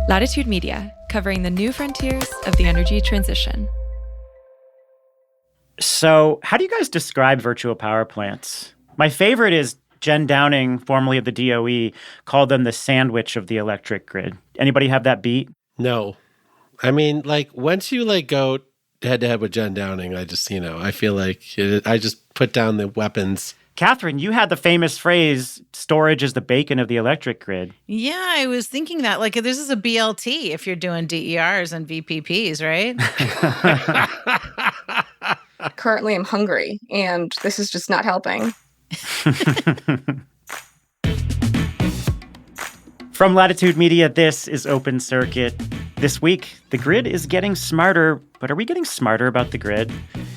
Latitude Media, covering the new frontiers of the energy transition. So, how do you guys describe virtual power plants? My favorite is Jen Downing, formerly of the DOE, called them the sandwich of the electric grid. Anybody have that beat? No. I mean, once you go head to head with Jen Downing, I feel like I just put down the weapons. Catherine, you had the famous phrase, storage is the bacon of the electric grid. Yeah, I was thinking that. This is a BLT if you're doing DERs and VPPs, right? Currently, I'm hungry, and this is just not helping. From Latitude Media, this is Open Circuit. This week, the grid is getting smarter, but are we getting smarter about the grid?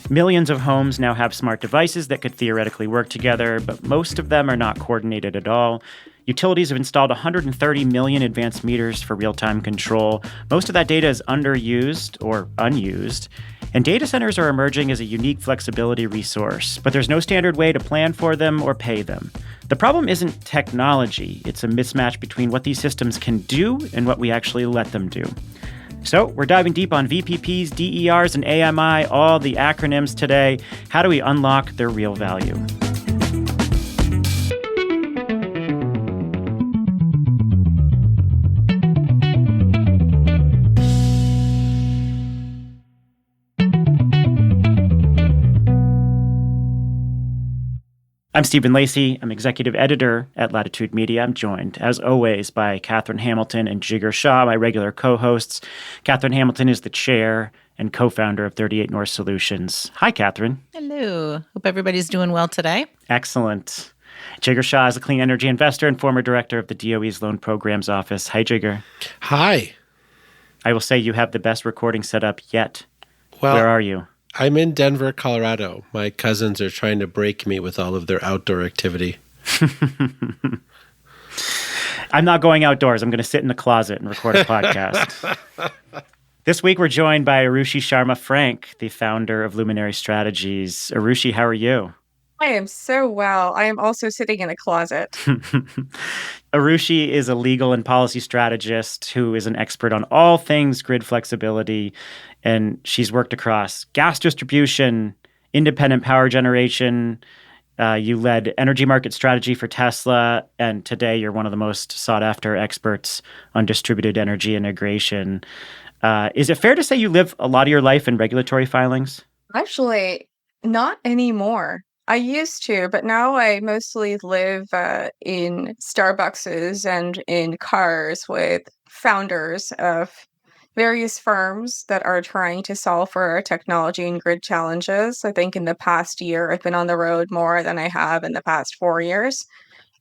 Millions of homes now have smart devices that could theoretically work together, but most of them are not coordinated at all. Utilities have installed 130 million advanced meters for real-time control. Most of that data is underused or unused. And data centers are emerging as a unique flexibility resource, but there's no standard way to plan for them or pay them. The problem isn't technology. It's a mismatch between what these systems can do and what we actually let them do. So we're diving deep on VPPs, DERs, and AMI, all the acronyms today. How do we unlock their real value? I'm Stephen Lacey. I'm executive editor at Latitude Media. I'm joined, as always, by Catherine Hamilton and Jigar Shah, my regular co-hosts. Catherine Hamilton is the chair and co-founder of 38 North Solutions. Hi, Catherine. Hello. Hope everybody's doing well today. Excellent. Jigar Shah is a clean energy investor and former director of the DOE's Loan Programs Office. Hi, Jigar. Hi. I will say you have the best recording setup yet. Well, where are you? I'm in Denver, Colorado. My cousins are trying to break me with all of their outdoor activity. I'm not going outdoors. I'm going to sit in the closet and record a podcast. This week, we're joined by Arushi Sharma Frank, the founder of Luminary Strategies. Arushi, how are you? I am so well. I am also sitting in a closet. Arushi is a legal and policy strategist who is an expert on all things grid flexibility, and she's worked across gas distribution, independent power generation. You led energy market strategy for Tesla, and today you're one of the most sought-after experts on distributed energy integration. Is it fair to say you live a lot of your life in regulatory filings? Actually, not anymore. I used to, but now I mostly live in Starbucks and in cars with founders of various firms that are trying to solve for our technology and grid challenges. I think in the past year, I've been on the road more than I have in the past 4 years,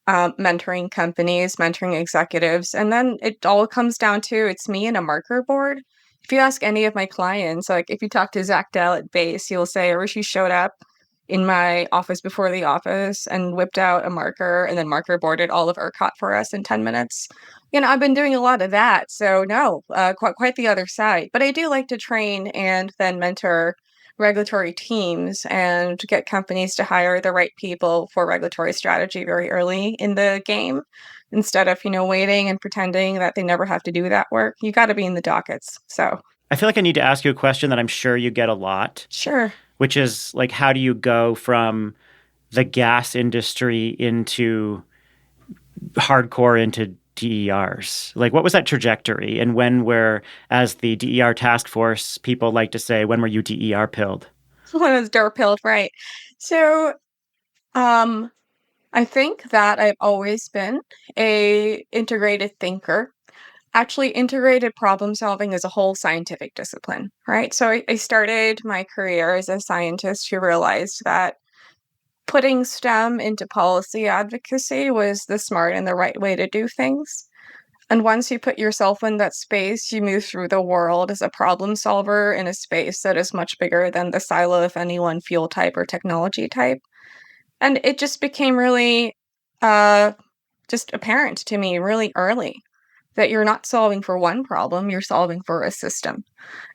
mentoring companies, mentoring executives. And then it all comes down to it's me and a marker board. If you ask any of my clients, like if you talk to Zach Dell at Base, he'll say, Rishi showed up in my office before the office and whipped out a marker and then marker boarded all of ERCOT for us in 10 minutes. I've been doing a lot of that. So no, quite the other side. But I do like to train and then mentor regulatory teams and get companies to hire the right people for regulatory strategy very early in the game instead of, waiting and pretending that they never have to do that work. You got to be in the dockets. So I feel like I need to ask you a question that I'm sure you get a lot. Sure. Which is how do you go from the gas industry into hardcore into DERs? What was that trajectory? And as the DER task force, people like to say, when were you DER pilled? When I was DER pilled, right. So I think that I've always been a integrated thinker. Actually, integrated problem solving is a whole scientific discipline, right? So I started my career as a scientist who realized that putting STEM into policy advocacy was the smart and the right way to do things. And once you put yourself in that space, you move through the world as a problem solver in a space that is much bigger than the silo of any one fuel type or technology type. And it just became really just apparent to me really early that you're not solving for one problem, you're solving for a system.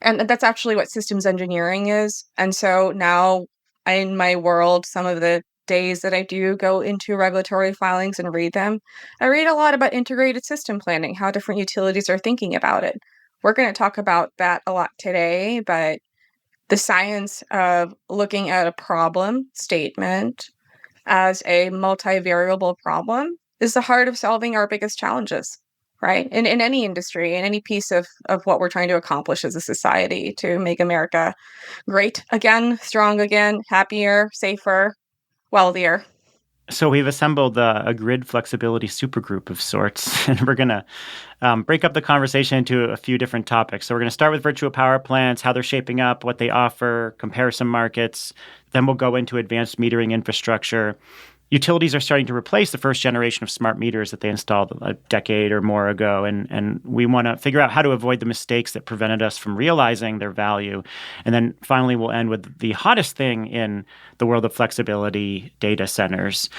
And that's actually what systems engineering is. And so now in my world, some of the days that I do go into regulatory filings and read them, I read a lot about integrated system planning, how different utilities are thinking about it. We're going to talk about that a lot today, but the science of looking at a problem statement as a multivariable problem is the heart of solving our biggest challenges, right? In any industry, in any piece of what we're trying to accomplish as a society to make America great again, strong again, happier, safer, wealthier. So we've assembled a grid flexibility supergroup of sorts, and we're going to break up the conversation into a few different topics. So we're going to start with virtual power plants, how they're shaping up, what they offer, compare some markets. Then we'll go into advanced metering infrastructure. Utilities are starting to replace the first generation of smart meters that they installed a decade or more ago. And we want to figure out how to avoid the mistakes that prevented us from realizing their value. And then finally, we'll end with the hottest thing in the world of flexibility, data centers.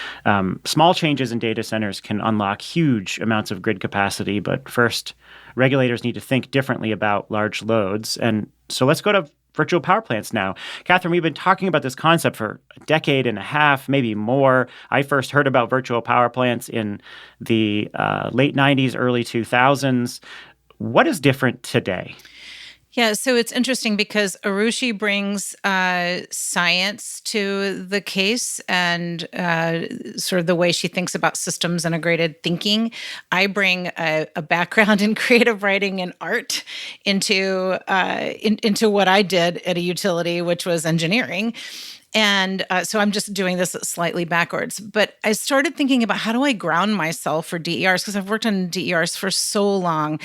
Small changes in data centers can unlock huge amounts of grid capacity. But first, regulators need to think differently about large loads. And so let's go to virtual power plants now. Catherine, we've been talking about this concept for a decade and a half, maybe more. I first heard about virtual power plants in the late 90s, early 2000s. What is different today? Yeah, so it's interesting because Arushi brings science to the case and sort of the way she thinks about systems integrated thinking. I bring a background in creative writing and art into what I did at a utility, which was engineering. And so I'm just doing this slightly backwards. But I started thinking about how do I ground myself for DERs, because I've worked on DERs for so long.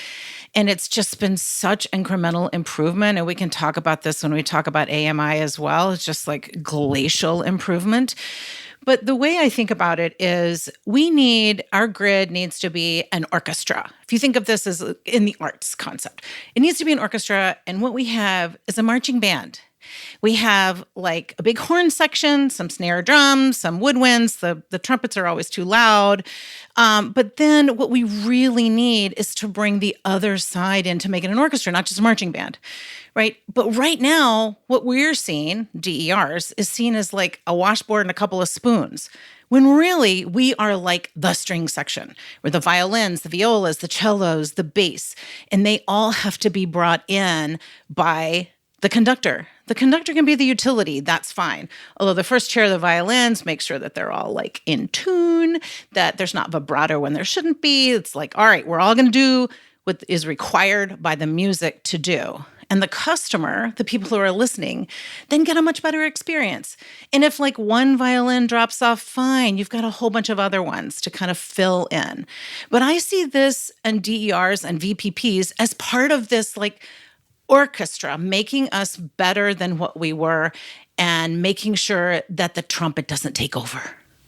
And it's just been such incremental improvement. And we can talk about this when we talk about AMI as well. It's just like glacial improvement. But the way I think about it is our grid needs to be an orchestra. If you think of this as in the arts concept, it needs to be an orchestra. And what we have is a marching band. We have like a big horn section, some snare drums, some woodwinds. The trumpets are always too loud. But then what we really need is to bring the other side in to make it an orchestra, not just a marching band, right? But right now, what we're seeing, DERs, is seen as like a washboard and a couple of spoons. When really we are like the string section, where the violins, the violas, the cellos, the bass, and they all have to be brought in by the conductor. The conductor can be the utility, that's fine. Although the first chair of the violins makes sure that they're all like in tune, that there's not vibrato when there shouldn't be. It's like, all right, we're all going to do what is required by the music to do. And the customer, the people who are listening, then get a much better experience. And if like one violin drops off, fine, you've got a whole bunch of other ones to kind of fill in. But I see this and DERs and VPPs as part of this like orchestra, making us better than what we were and making sure that the trumpet doesn't take over.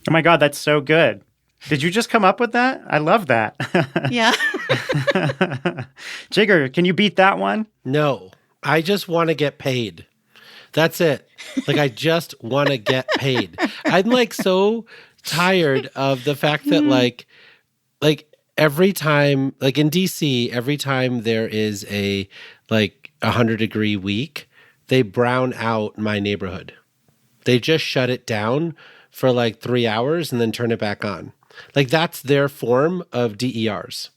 Oh my God, that's so good. Did you just come up with that? I love that. Yeah. Jigger, can you beat that one? No, I just want to get paid. That's it. Like, I just want to get paid. I'm like so tired of the fact that like every time, like in DC, every time there is a 100-degree week, they brown out my neighborhood. They just shut it down for like 3 hours and then turn it back on. Like, that's their form of DERs,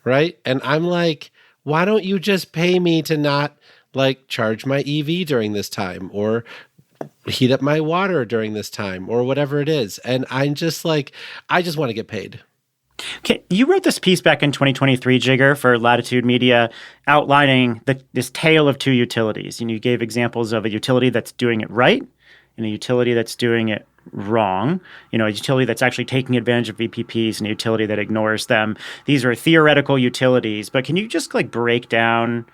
right? And I'm like, why don't you just pay me to not like charge my EV during this time or heat up my water during this time or whatever it is? And I'm just like, I just want to get paid. Okay, you wrote this piece back in 2023, Jigger, for Latitude Media, outlining this tale of two utilities. And you gave examples of a utility that's doing it right and a utility that's doing it wrong. You know, a utility that's actually taking advantage of VPPs and a utility that ignores them. These are theoretical utilities, but can you just like break down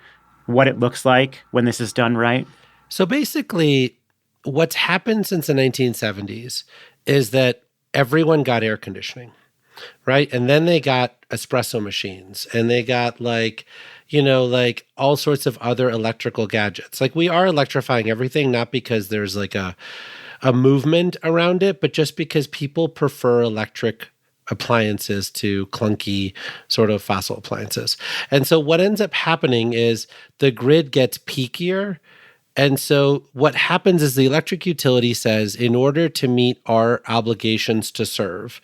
what it looks like when this is done right? So basically, what's happened since the 1970s is that everyone got air conditioning. Right. And then they got espresso machines and they got like all sorts of other electrical gadgets. Like, we are electrifying everything, not because there's like a movement around it, but just because people prefer electric appliances to clunky sort of fossil appliances. And so what ends up happening is the grid gets peakier And so what happens is the electric utility says, in order to meet our obligations to serve,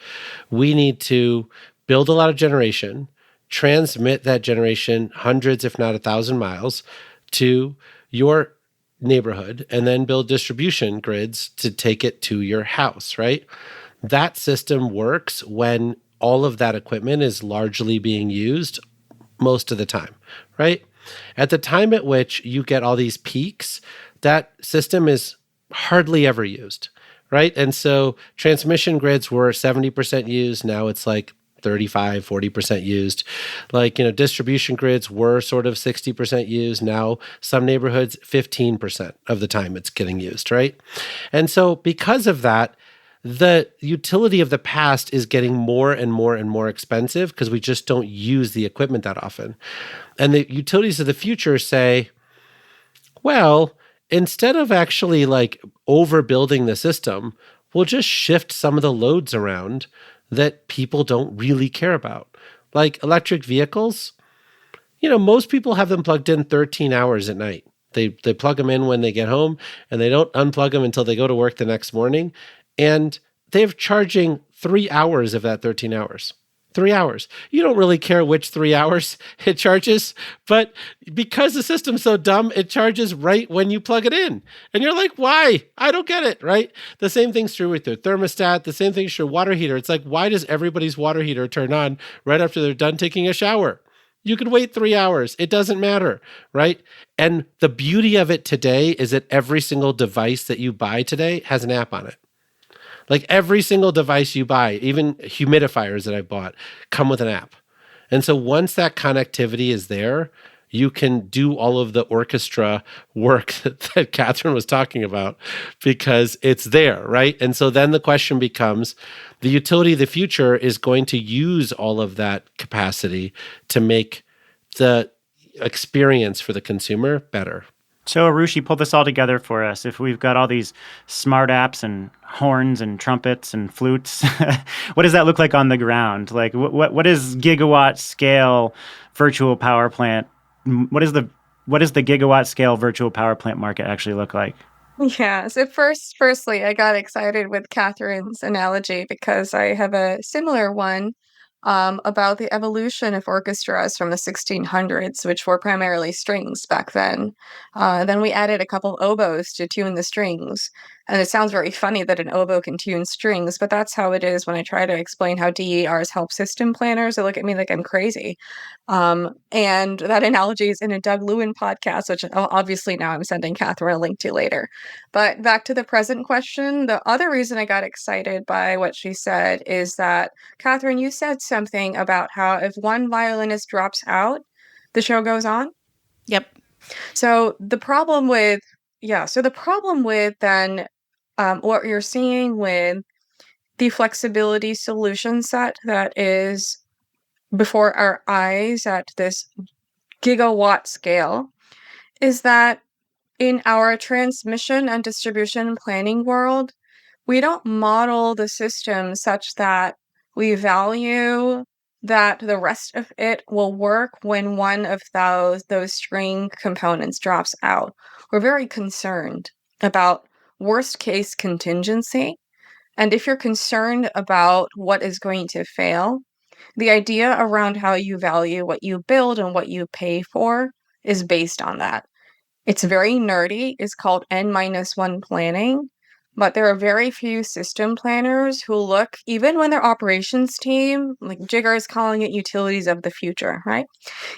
we need to build a lot of generation, transmit that generation hundreds, if not 1,000 miles to your neighborhood, and then build distribution grids to take it to your house, right? That system works when all of that equipment is largely being used most of the time, right? At the time at which you get all these peaks, that system is hardly ever used, right? And so transmission grids were 70% used. Now it's like 35, 40% used. Like, distribution grids were sort of 60% used. Now some neighborhoods, 15% of the time it's getting used, right? And so because of that, the utility of the past is getting more and more and more expensive because we just don't use the equipment that often. And the utilities of the future say, well, instead of actually like overbuilding the system, we'll just shift some of the loads around that people don't really care about. Like electric vehicles, most people have them plugged in 13 hours at night. They plug them in when they get home and they don't unplug them until they go to work the next morning. And they're charging 3 hours of that 13 hours. 3 hours. You don't really care which 3 hours it charges, but because the system's so dumb, it charges right when you plug it in. And you're like, why? I don't get it, right? The same thing's true with their thermostat. The same thing's true with water heater. It's like, why does everybody's water heater turn on right after they're done taking a shower? You could wait 3 hours. It doesn't matter, right? And the beauty of it today is that every single device that you buy today has an app on it. Like every single device you buy, even humidifiers that I bought, come with an app. And so once that connectivity is there, you can do all of the orchestra work that Catherine was talking about because it's there, right? And so then the question becomes, the utility of the future is going to use all of that capacity to make the experience for the consumer better. So, Arushi, pull this all together for us. If we've got all these smart apps and horns and trumpets and flutes, what does that look like on the ground? Like, what is gigawatt scale virtual power plant? What is the gigawatt scale virtual power plant market actually look like? Yeah, so firstly, I got excited with Catherine's analogy because I have a similar one about the evolution of orchestras from the 1600s, which were primarily strings back then. Then we added a couple oboes to tune the strings. And it sounds very funny that an oboe can tune strings, but that's how it is when I try to explain how DERs help system planners. They look at me like I'm crazy. And that analogy is in a Doug Lewin podcast, which obviously now I'm sending Catherine a link to later. But back to the present question, the other reason I got excited by what she said is that, Catherine, you said something about how if one violinist drops out, the show goes on. Yep. So the problem with then what you're seeing with the flexibility solution set that is before our eyes at this gigawatt scale is that in our transmission and distribution planning world, we don't model the system such that we value that the rest of it will work when one of those string components drops out. We're very concerned about worst case contingency. And if you're concerned about what is going to fail, the idea around how you value what you build and what you pay for is based on that. It's very nerdy. It's called N-1 planning. But there are very few system planners who look, even when their operations team, like Jigger is calling it utilities of the future, right?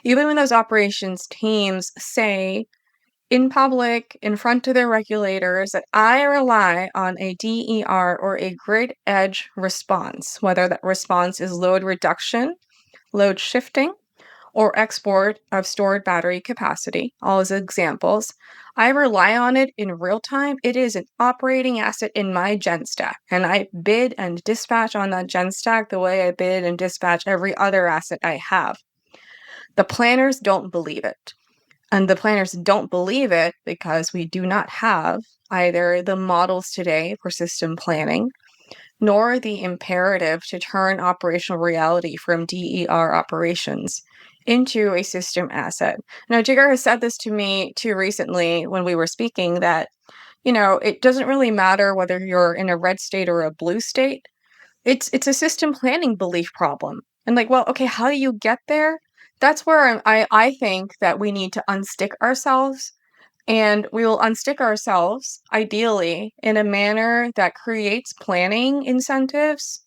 Even when those operations teams say in public, in front of their regulators, that I rely on a DER or a grid edge response, whether that response is load reduction, load shifting, or export of stored battery capacity, all as examples. I rely on it in real time. It is an operating asset in my gen stack, and I bid and dispatch on that gen stack the way I bid and dispatch every other asset I have. The planners don't believe it. And the planners don't believe it because we do not have either the models today for system planning, nor the imperative to turn operational reality from DER operations into a system asset. Now, Jigar has said this to me too recently when we were speaking that, it doesn't really matter whether you're in a red state or a blue state. It's a system planning belief problem. And like, well, okay, how do you get there? That's where I think that we need to unstick ourselves. And we will unstick ourselves, ideally, in a manner that creates planning incentives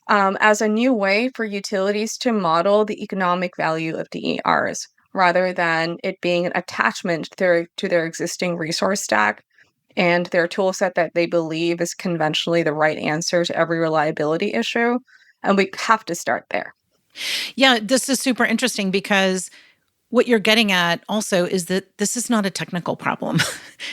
as a new way for utilities to model the economic value of DERs, rather than it being an attachment to their existing resource stack and their tool set that they believe is conventionally the right answer to every reliability issue. And we have to start there. Yeah, this is super interesting because what you're getting at also is that this is not a technical problem.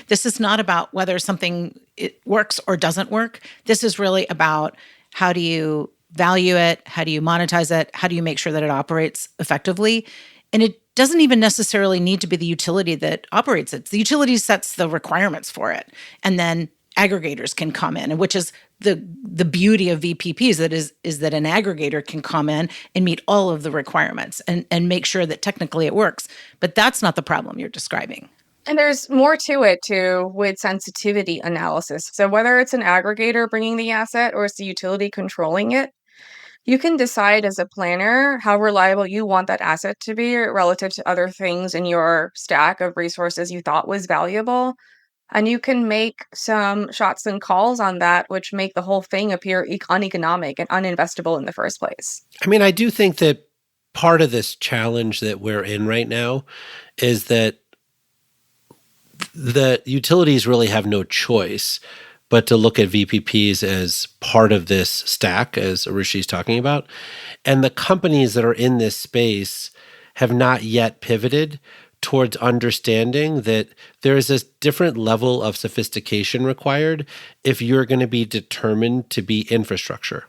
This is not about whether something it works or doesn't work. This is really about how do you value it? How do you monetize it? How do you make sure that it operates effectively? And it doesn't even necessarily need to be the utility that operates it. The utility sets the requirements for it. And then aggregators can come in, which is the beauty of VPPs is that an aggregator can come in and meet all of the requirements and make sure that technically it works. But that's not the problem you're describing. And there's more to it too with sensitivity analysis. So whether it's an aggregator bringing the asset or it's the utility controlling it, you can decide as a planner how reliable you want that asset to be relative to other things in your stack of resources you thought was valuable. And you can make some shots and calls on that, which make the whole thing appear uneconomic and uninvestable in the first place. I mean, I do think that part of this challenge that we're in right now is that the utilities really have no choice but to look at VPPs as part of this stack, as Arushi's talking about. And the companies that are in this space have not yet pivoted towards understanding that there is a different level of sophistication required if you're going to be determined to be infrastructure,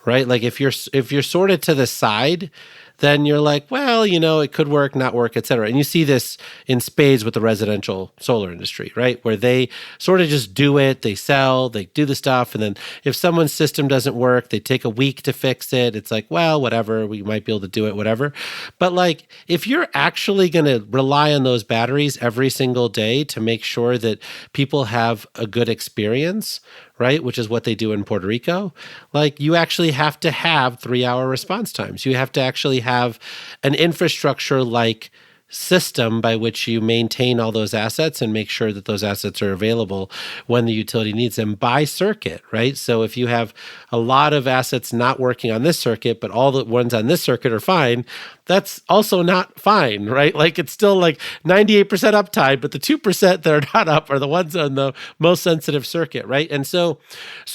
right? Like if you're sort of to the side, then you're like, well, it could work, not work, et cetera. And you see this in spades with the residential solar industry, right? Where they sort of just do it, they sell, they do the stuff. And then if someone's system doesn't work, they take a week to fix it. It's like, well, whatever, we might be able to do it, whatever. But like, if you're actually going to rely on those batteries every single day to make sure that people have a good experience, right? Which is what they do in Puerto Rico. Like you actually have to have 3-hour response times. You have to actually have an infrastructure like system by which you maintain all those assets and make sure that those assets are available when the utility needs them by circuit, right? So if you have a lot of assets not working on this circuit, but all the ones on this circuit are fine, that's also not fine, right? Like it's still like 98% uptime, but the 2% that are not up are the ones on the most sensitive circuit, right? And so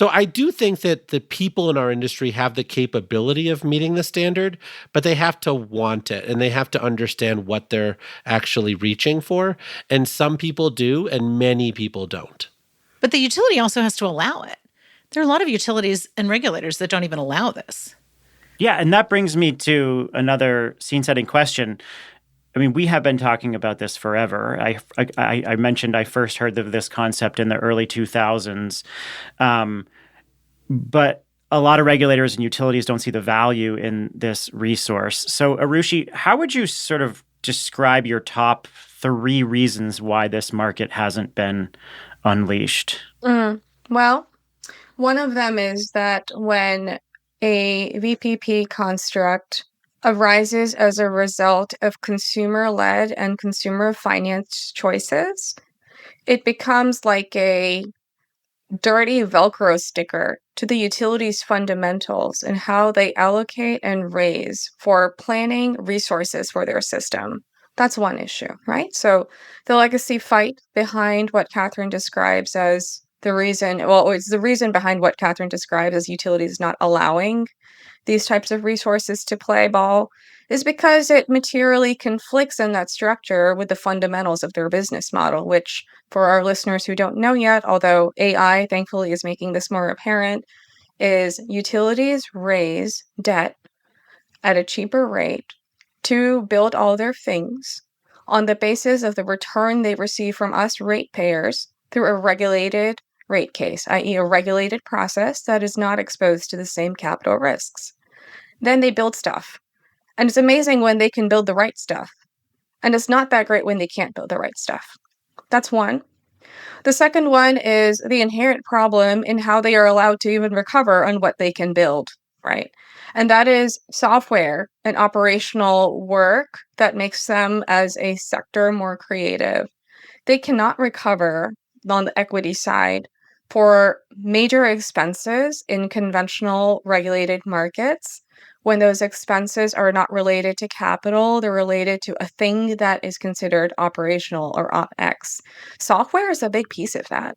I do think that the people in our industry have the capability of meeting the standard, but they have to want it and they have to understand what they're actually reaching for. And some people do, and many people don't. But the utility also has to allow it. There are a lot of utilities and regulators that don't even allow this. Yeah, and that brings me to another scene-setting question. I mean, we have been talking about this forever. I mentioned I first heard of this concept in the early 2000s, but a lot of regulators and utilities don't see the value in this resource. So, Arushi, how would you sort of describe your top 3 reasons why this market hasn't been unleashed? Well, one of them is that when a VPP construct arises as a result of consumer-led and consumer-financed choices, it becomes like a dirty Velcro sticker to the utilities' fundamentals and how they allocate and raise for planning resources for their system. That's one issue, right? So the legacy fight behind what Catherine describes as it's the reason behind what Catherine describes as utilities not allowing these types of resources to play ball is because it materially conflicts in that structure with the fundamentals of their business model, which for our listeners who don't know yet, although AI thankfully is making this more apparent, is utilities raise debt at a cheaper rate to build all their things on the basis of the return they receive from us ratepayers through a regulated rate case, i.e., a regulated process that is not exposed to the same capital risks. Then they build stuff. And it's amazing when they can build the right stuff. And it's not that great when they can't build the right stuff. That's one. The second one is the inherent problem in how they are allowed to even recover on what they can build, right? And that is software and operational work that makes them as a sector more creative. They cannot recover on the equity side for major expenses in conventional regulated markets when those expenses are not related to capital, they're related to a thing that is considered operational or OpEx. Software is a big piece of that.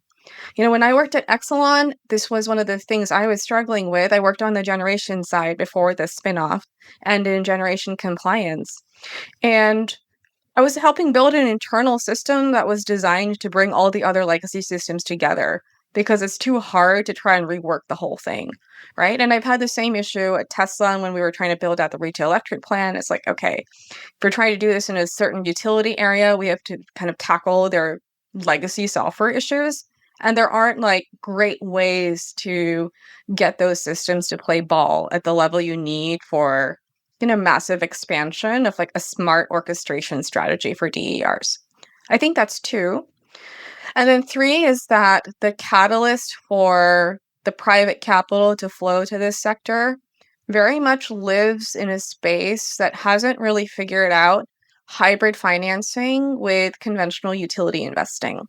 When I worked at Exelon, this was one of the things I was struggling with. I worked on the generation side before the spinoff and in generation compliance. And I was helping build an internal system that was designed to bring all the other legacy systems together because it's too hard to try and rework the whole thing, right? And I've had the same issue at Tesla when we were trying to build out the retail electric plan. It's like, okay, if we're trying to do this in a certain utility area, we have to kind of tackle their legacy software issues. And there aren't like great ways to get those systems to play ball at the level you need for massive expansion of like a smart orchestration strategy for DERs. I think that's two. And then three is that the catalyst for the private capital to flow to this sector very much lives in a space that hasn't really figured out hybrid financing with conventional utility investing.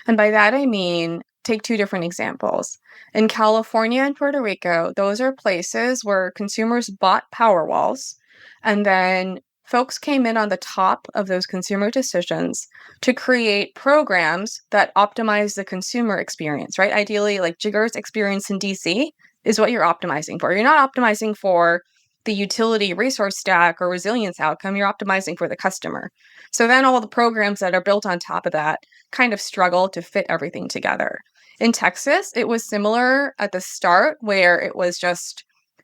And by that, I mean, take two different examples. In California and Puerto Rico, those are places where consumers bought power walls, and then folks came in on the top of those consumer decisions to create programs that optimize the consumer experience, right? Ideally, like Jigger's experience in DC is what you're optimizing for. You're not optimizing for the utility resource stack or resilience outcome, you're optimizing for the customer. So then all the programs that are built on top of that kind of struggle to fit everything together. In Texas, it was similar at the start, where it was just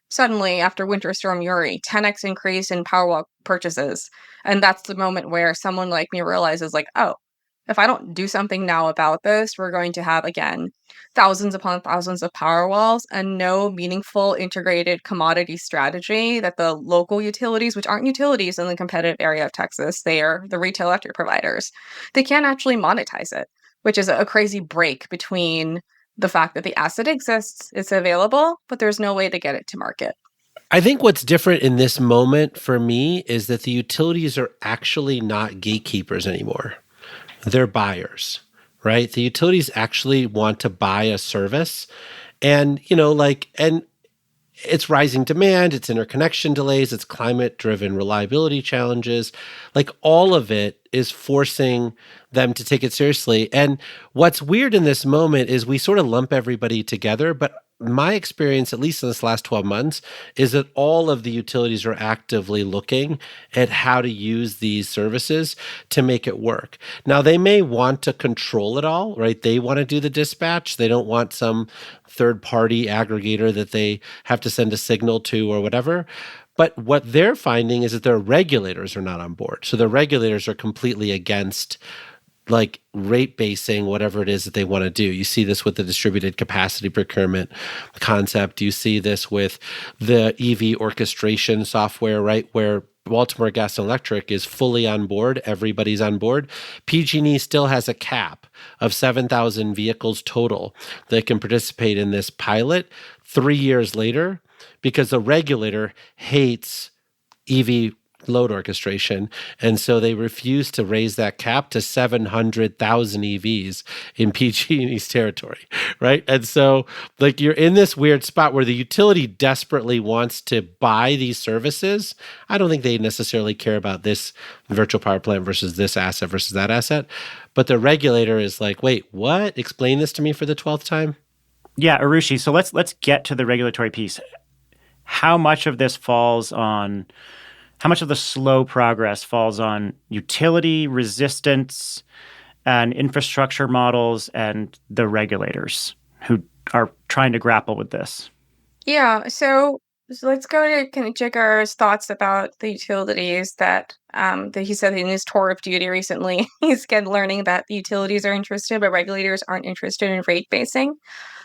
suddenly after Winter Storm Uri, 10x increase in Powerwall purchases. And that's the moment where someone like me realizes, like, oh, if I don't do something now about this, we're going to have, again, thousands upon thousands of Powerwalls and no meaningful integrated commodity strategy that the local utilities, which aren't utilities in the competitive area of Texas, they are the retail electric providers, they can't actually monetize it, which is a crazy break between the fact that the asset exists, it's available, but there's no way to get it to market. I think what's different in this moment for me is that the utilities are actually not gatekeepers anymore. They're buyers, right? The utilities actually want to buy a service. And, and it's rising demand, it's interconnection delays, it's climate-driven reliability challenges. Like all of it is forcing them to take it seriously. And what's weird in this moment is we sort of lump everybody together, but my experience, at least in this last 12 months, is that all of the utilities are actively looking at how to use these services to make it work. Now, they may want to control it all, right? They want to do the dispatch. They don't want some third-party aggregator that they have to send a signal to or whatever. But what they're finding is that their regulators are not on board. So the regulators are completely against like rate basing whatever it is that they want to do. You see this with the distributed capacity procurement concept. You see this with the EV orchestration software, right? Where Baltimore Gas and Electric is fully on board. Everybody's on board. PG&E still has a cap of 7,000 vehicles total that can participate in this pilot 3 years later because the regulator hates EV load orchestration. And so they refused to raise that cap to 700,000 EVs in PG&E's territory, right? And so like you're in this weird spot where the utility desperately wants to buy these services. I don't think they necessarily care about this virtual power plant versus this asset versus that asset. But the regulator is like, wait, what? Explain this to me for the 12th time. Yeah, Arushi. So let's get to the regulatory piece. How much of this falls on How much of the slow progress falls on utility resistance and infrastructure models and the regulators who are trying to grapple with this? Yeah, so let's go to kind of Jigger's thoughts about the utilities that he said in his tour of duty recently. He's again learning that the utilities are interested, but regulators aren't interested in rate basing.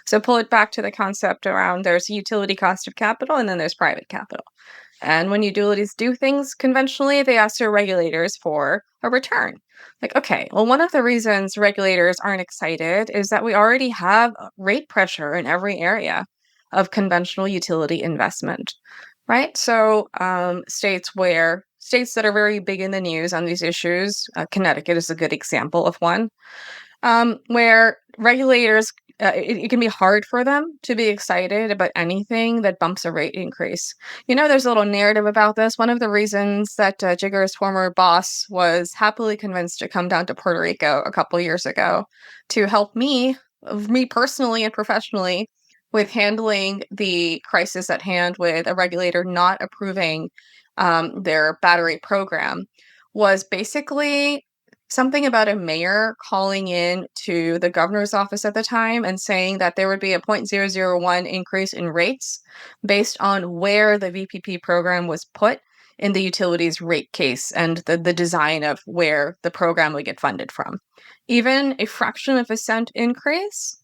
So pull it back to the concept around there's utility cost of capital and then there's private capital. And when utilities do things conventionally, they ask their regulators for a return. Like, okay, well, one of the reasons regulators aren't excited is that we already have rate pressure in every area of conventional utility investment, right? So, states that are very big in the news on these issues, Connecticut is a good example of one, where regulators, it can be hard for them to be excited about anything that bumps a rate increase. There's a little narrative about this. One of the reasons that Jigger's former boss was happily convinced to come down to Puerto Rico a couple years ago to help me personally and professionally, with handling the crisis at hand with a regulator not approving their battery program was basically something about a mayor calling in to the governor's office at the time and saying that there would be a 0.001 increase in rates based on where the VPP program was put in the utilities rate case and the design of where the program would get funded from. Even a fraction of a cent increase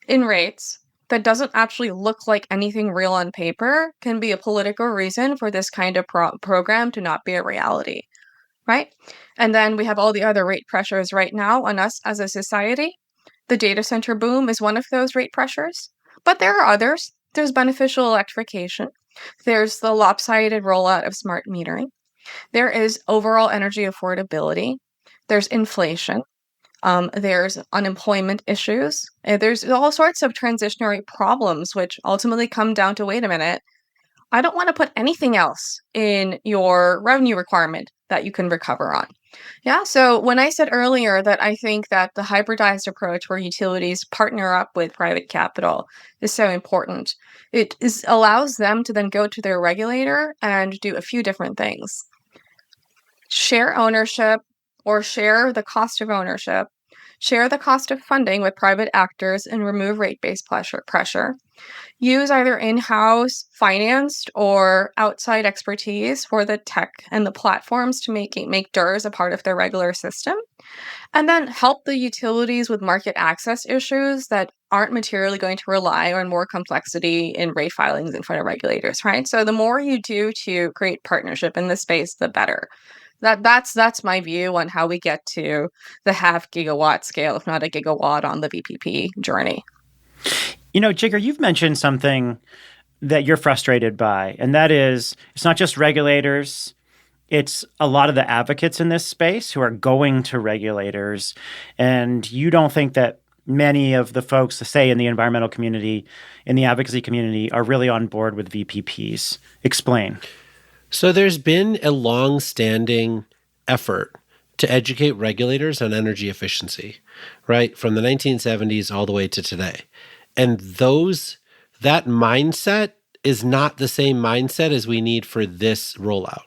in rates that doesn't actually look like anything real on paper can be a political reason for this kind of program to not be a reality. Right? And then we have all the other rate pressures right now on us as a society. The data center boom is one of those rate pressures, but there are others. There's beneficial electrification. There's the lopsided rollout of smart metering. There is overall energy affordability. There's inflation. There's unemployment issues. There's all sorts of transitionary problems, which ultimately come down to, wait a minute, I don't want to put anything else in your revenue requirement that you can recover on. Yeah, so when I said earlier that I think that the hybridized approach where utilities partner up with private capital is so important, allows them to then go to their regulator and do a few different things. Share ownership or share the cost of ownership, share the cost of funding with private actors and remove rate-based pressure. Use either in-house financed or outside expertise for the tech and the platforms to make DERs a part of their regular system. And then help the utilities with market access issues that aren't materially going to rely on more complexity in rate filings in front of regulators, right? So the more you do to create partnership in this space, the better. That's my view on how we get to the half gigawatt scale, if not a gigawatt, on the VPP journey. Jigger, you've mentioned something that you're frustrated by, and that is it's not just regulators, it's a lot of the advocates in this space who are going to regulators, and you don't think that many of the folks, say, in the environmental community, in the advocacy community, are really on board with VPPs. Explain. So there's been a long-standing effort to educate regulators on energy efficiency, right? From the 1970s all the way to today. And that mindset is not the same mindset as we need for this rollout,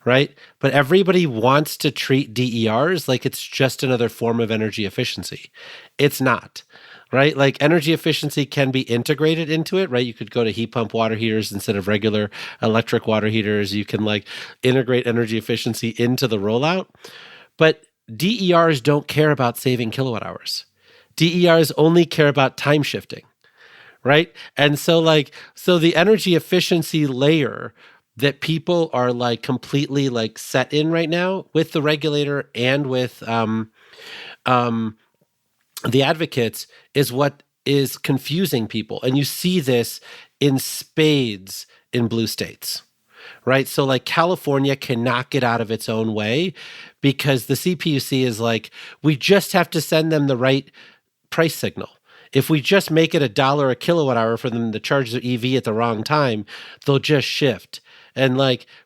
right? But everybody wants to treat DERs like it's just another form of energy efficiency. It's not, right? Like energy efficiency can be integrated into it, right? You could go to heat pump water heaters instead of regular electric water heaters. You can integrate energy efficiency into the rollout. But DERs don't care about saving kilowatt hours. DERs only care about time shifting. Right. And so the energy efficiency layer that people are completely set in right now with the regulator and with the advocates is what is confusing people. And you see this in spades in blue states. Right. So California cannot get out of its own way because the CPUC is we just have to send them the right price signal. If we just make it $1 a kilowatt hour for them to charge their EV at the wrong time, they'll just shift. And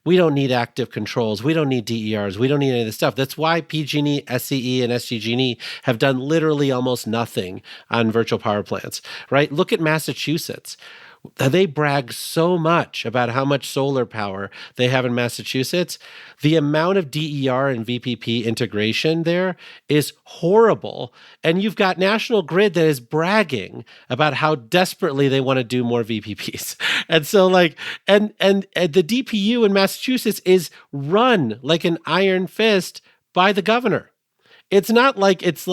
we don't need active controls. We don't need DERs. We don't need any of this stuff. That's why PG&E, SCE, and SDG&E have done literally almost nothing on virtual power plants, right? Look at Massachusetts. They brag so much about how much solar power they have in Massachusetts. The amount of DER and VPP integration there is horrible. And you've got National Grid that is bragging about how desperately they want to do more VPPs. And so and the DPU in Massachusetts is run like an iron fist by the governor. It's not it's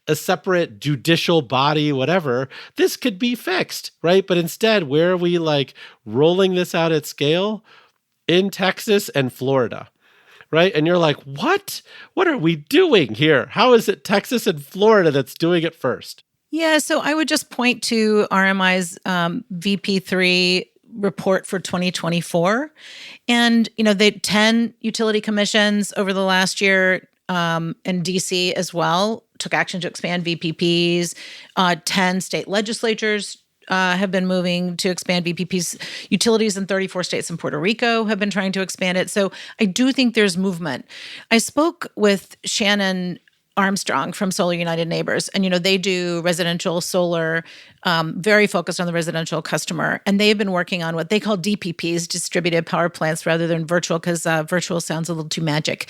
a separate judicial body, whatever. This could be fixed, right? But instead, where are we rolling this out at scale? in Texas and Florida, right? And you're like, what? What are we doing here? How is it Texas and Florida that's doing it first? Yeah, so I would just point to RMI's VP3 report for 2024. And, they 10 utility commissions over the last year, and DC as well, took action to expand VPPs. 10 state legislatures have been moving to expand VPPs. Utilities in 34 states and Puerto Rico have been trying to expand it. So I do think there's movement. I spoke with Shannon Armstrong from Solar United Neighbors. And, they do residential solar, very focused on the residential customer. And they have been working on what they call DPPs, distributed power plants, rather than virtual, because virtual sounds a little too magic.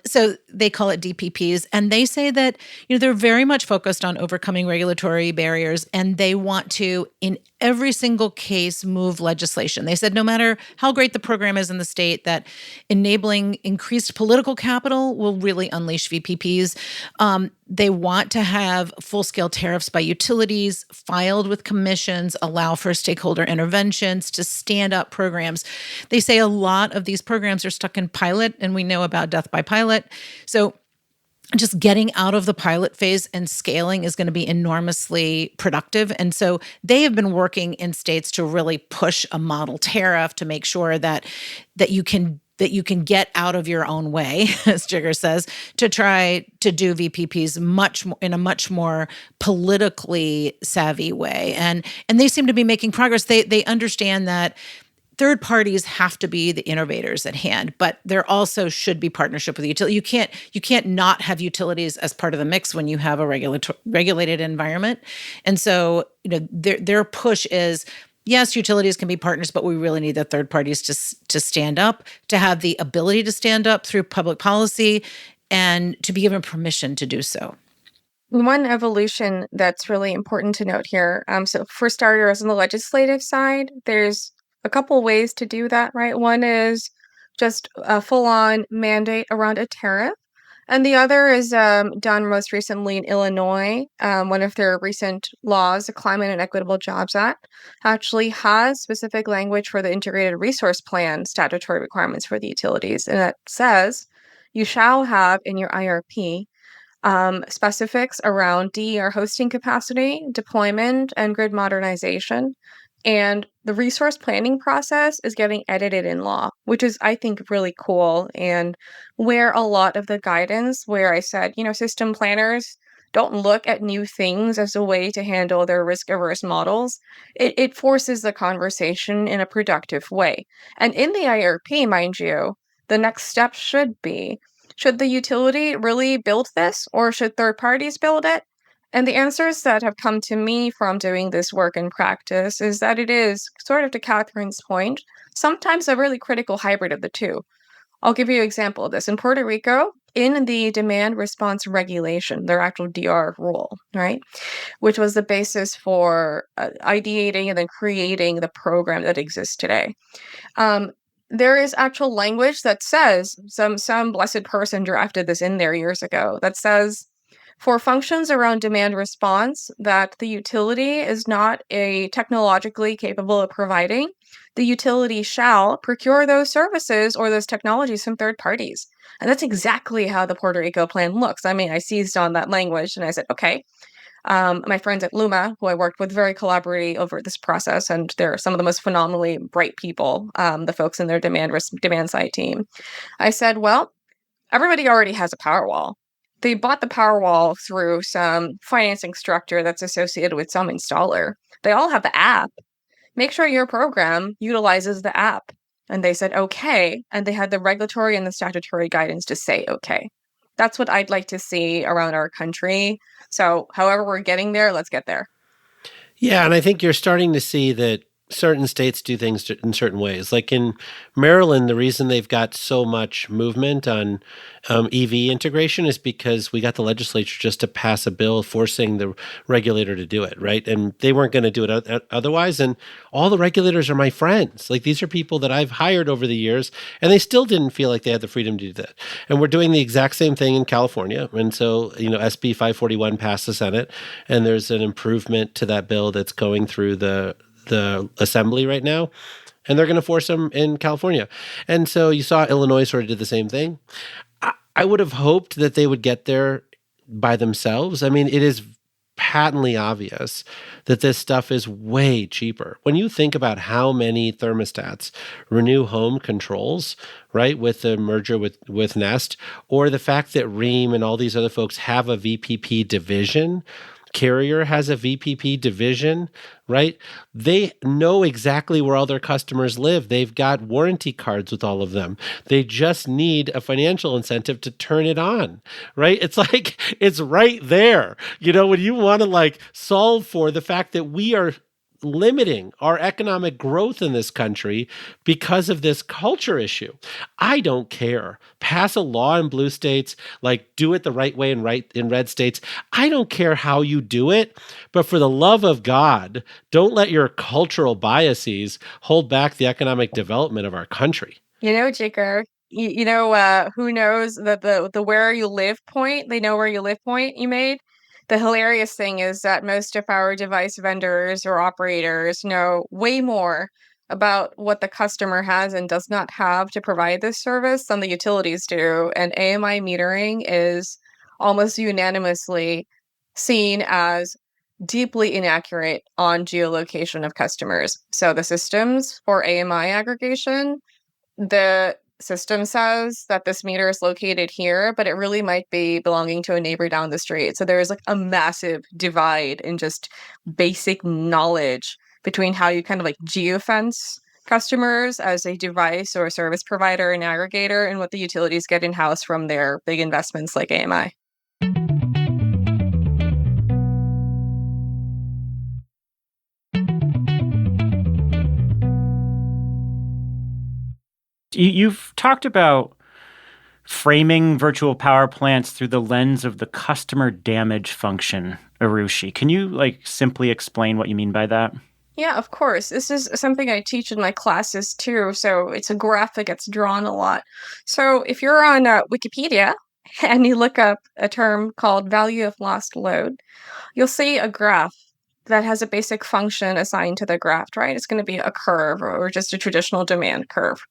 So they call it DPPs. And they say that, they're very much focused on overcoming regulatory barriers. And they want to, in every single case, move legislation. They said no matter how great the program is in the state, that enabling increased political capital will really unleash VPPs. They want to have full-scale tariffs by utilities, filed with commissions, allow for stakeholder interventions to stand up programs. They say a lot of these programs are stuck in pilot, and we know about death by pilot. So just getting out of the pilot phase and scaling is going to be enormously productive. And so they have been working in states to really push a model tariff to make sure that you can get out of your own way, as Jigger says, to try to do VPPs in a much more politically savvy way. And they seem to be making progress. They understand that third parties have to be the innovators at hand, but there also should be partnership with the utility. You can't not have utilities as part of the mix when you have a regulated environment. And so, their push is, yes, utilities can be partners, but we really need the third parties to stand up, to have the ability to stand up through public policy, and to be given permission to do so. One evolution that's really important to note here. So for starters, on the legislative side, there's a couple ways to do that, right? One is just a full-on mandate around a tariff. And the other is done most recently in Illinois. One of their recent laws, the Climate and Equitable Jobs Act, actually has specific language for the Integrated Resource Plan statutory requirements for the utilities. And it says you shall have in your IRP specifics around DER hosting capacity, deployment, and grid modernization. And the resource planning process is getting edited in law, which is, I think, really cool. And where a lot of the guidance, where I said, system planners don't look at new things as a way to handle their risk-averse models, it forces the conversation in a productive way. And in the IRP, mind you, the next step should be, should the utility really build this, or should third parties build it? And the answers that have come to me from doing this work in practice is that it is, sort of to Catherine's point, sometimes a really critical hybrid of the two. I'll give you an example of this. In Puerto Rico, in the demand response regulation, their actual DR rule, right, which was the basis for ideating and then creating the program that exists today. There is actual language that says, some blessed person drafted this in there years ago, that says, for functions around demand response that the utility is not technologically capable of providing, the utility shall procure those services or those technologies from third parties. And that's exactly how the Puerto Rico plan looks. I mean, I seized on that language and I said, okay. My friends at Luma, who I worked with very collaboratively over this process, and they're some of the most phenomenally bright people, the folks in their demand side team. I said, well, everybody already has a Powerwall. They bought the Powerwall through some financing structure that's associated with some installer. They all have the app. Make sure your program utilizes the app. And they said, okay. And they had the regulatory and the statutory guidance to say, okay. That's what I'd like to see around our country. So however we're getting there, let's get there. Yeah, and I think you're starting to see that certain states do things in certain ways. Like in Maryland, the reason they've got so much movement on EV integration is because we got the legislature just to pass a bill forcing the regulator to do it, right? And they weren't going to do it otherwise. And all the regulators are my friends. Like these are people that I've hired over the years, and they still didn't feel like they had the freedom to do that. And we're doing the exact same thing in California. And so, SB 541 passed the Senate, and there's an improvement to that bill that's going through the assembly right now. and they're going to force them in California. And so you saw Illinois sort of did the same thing. I would have hoped that they would get there by themselves. I mean, it is patently obvious that this stuff is way cheaper. When you think about how many thermostats Renew Home controls, right, with the merger with Nest, or the fact that Ream and all these other folks have a VPP division, Carrier has a VPP division, right? They know exactly where all their customers live. They've got warranty cards with all of them. They just need a financial incentive to turn it on, right? It's like, it's right there. You know, when you want to like solve for the fact that we are limiting our economic growth in this country because of this culture issue. I don't care. Pass a law in blue states, like do it the right way in red states. I don't care how you do it, but for the love of God, don't let your cultural biases hold back the economic development of our country. You know, Jigger, who knows that the where you live point, they know where you live point you made. The hilarious thing is that most of our device vendors or operators know way more about what the customer has and does not have to provide this service than the utilities do. And AMI metering is almost unanimously seen as deeply inaccurate on geolocation of customers. So the systems for AMI aggregation, the system says that this meter is located here, but it really might be belonging to a neighbor down the street. So there's like a massive divide in just basic knowledge between how you kind of like geofence customers as a device or a service provider and aggregator and what the utilities get in-house from their big investments like AMI. You've talked about framing virtual power plants through the lens of the customer damage function, Arushi. Can you simply explain what you mean by that? Yeah, of course. This is something I teach in my classes too. So it's a graph that gets drawn a lot. So if you're on Wikipedia and you look up a term called value of lost load, you'll see a graph that has a basic function assigned to the graph, right? It's going to be a curve or just a traditional demand curve.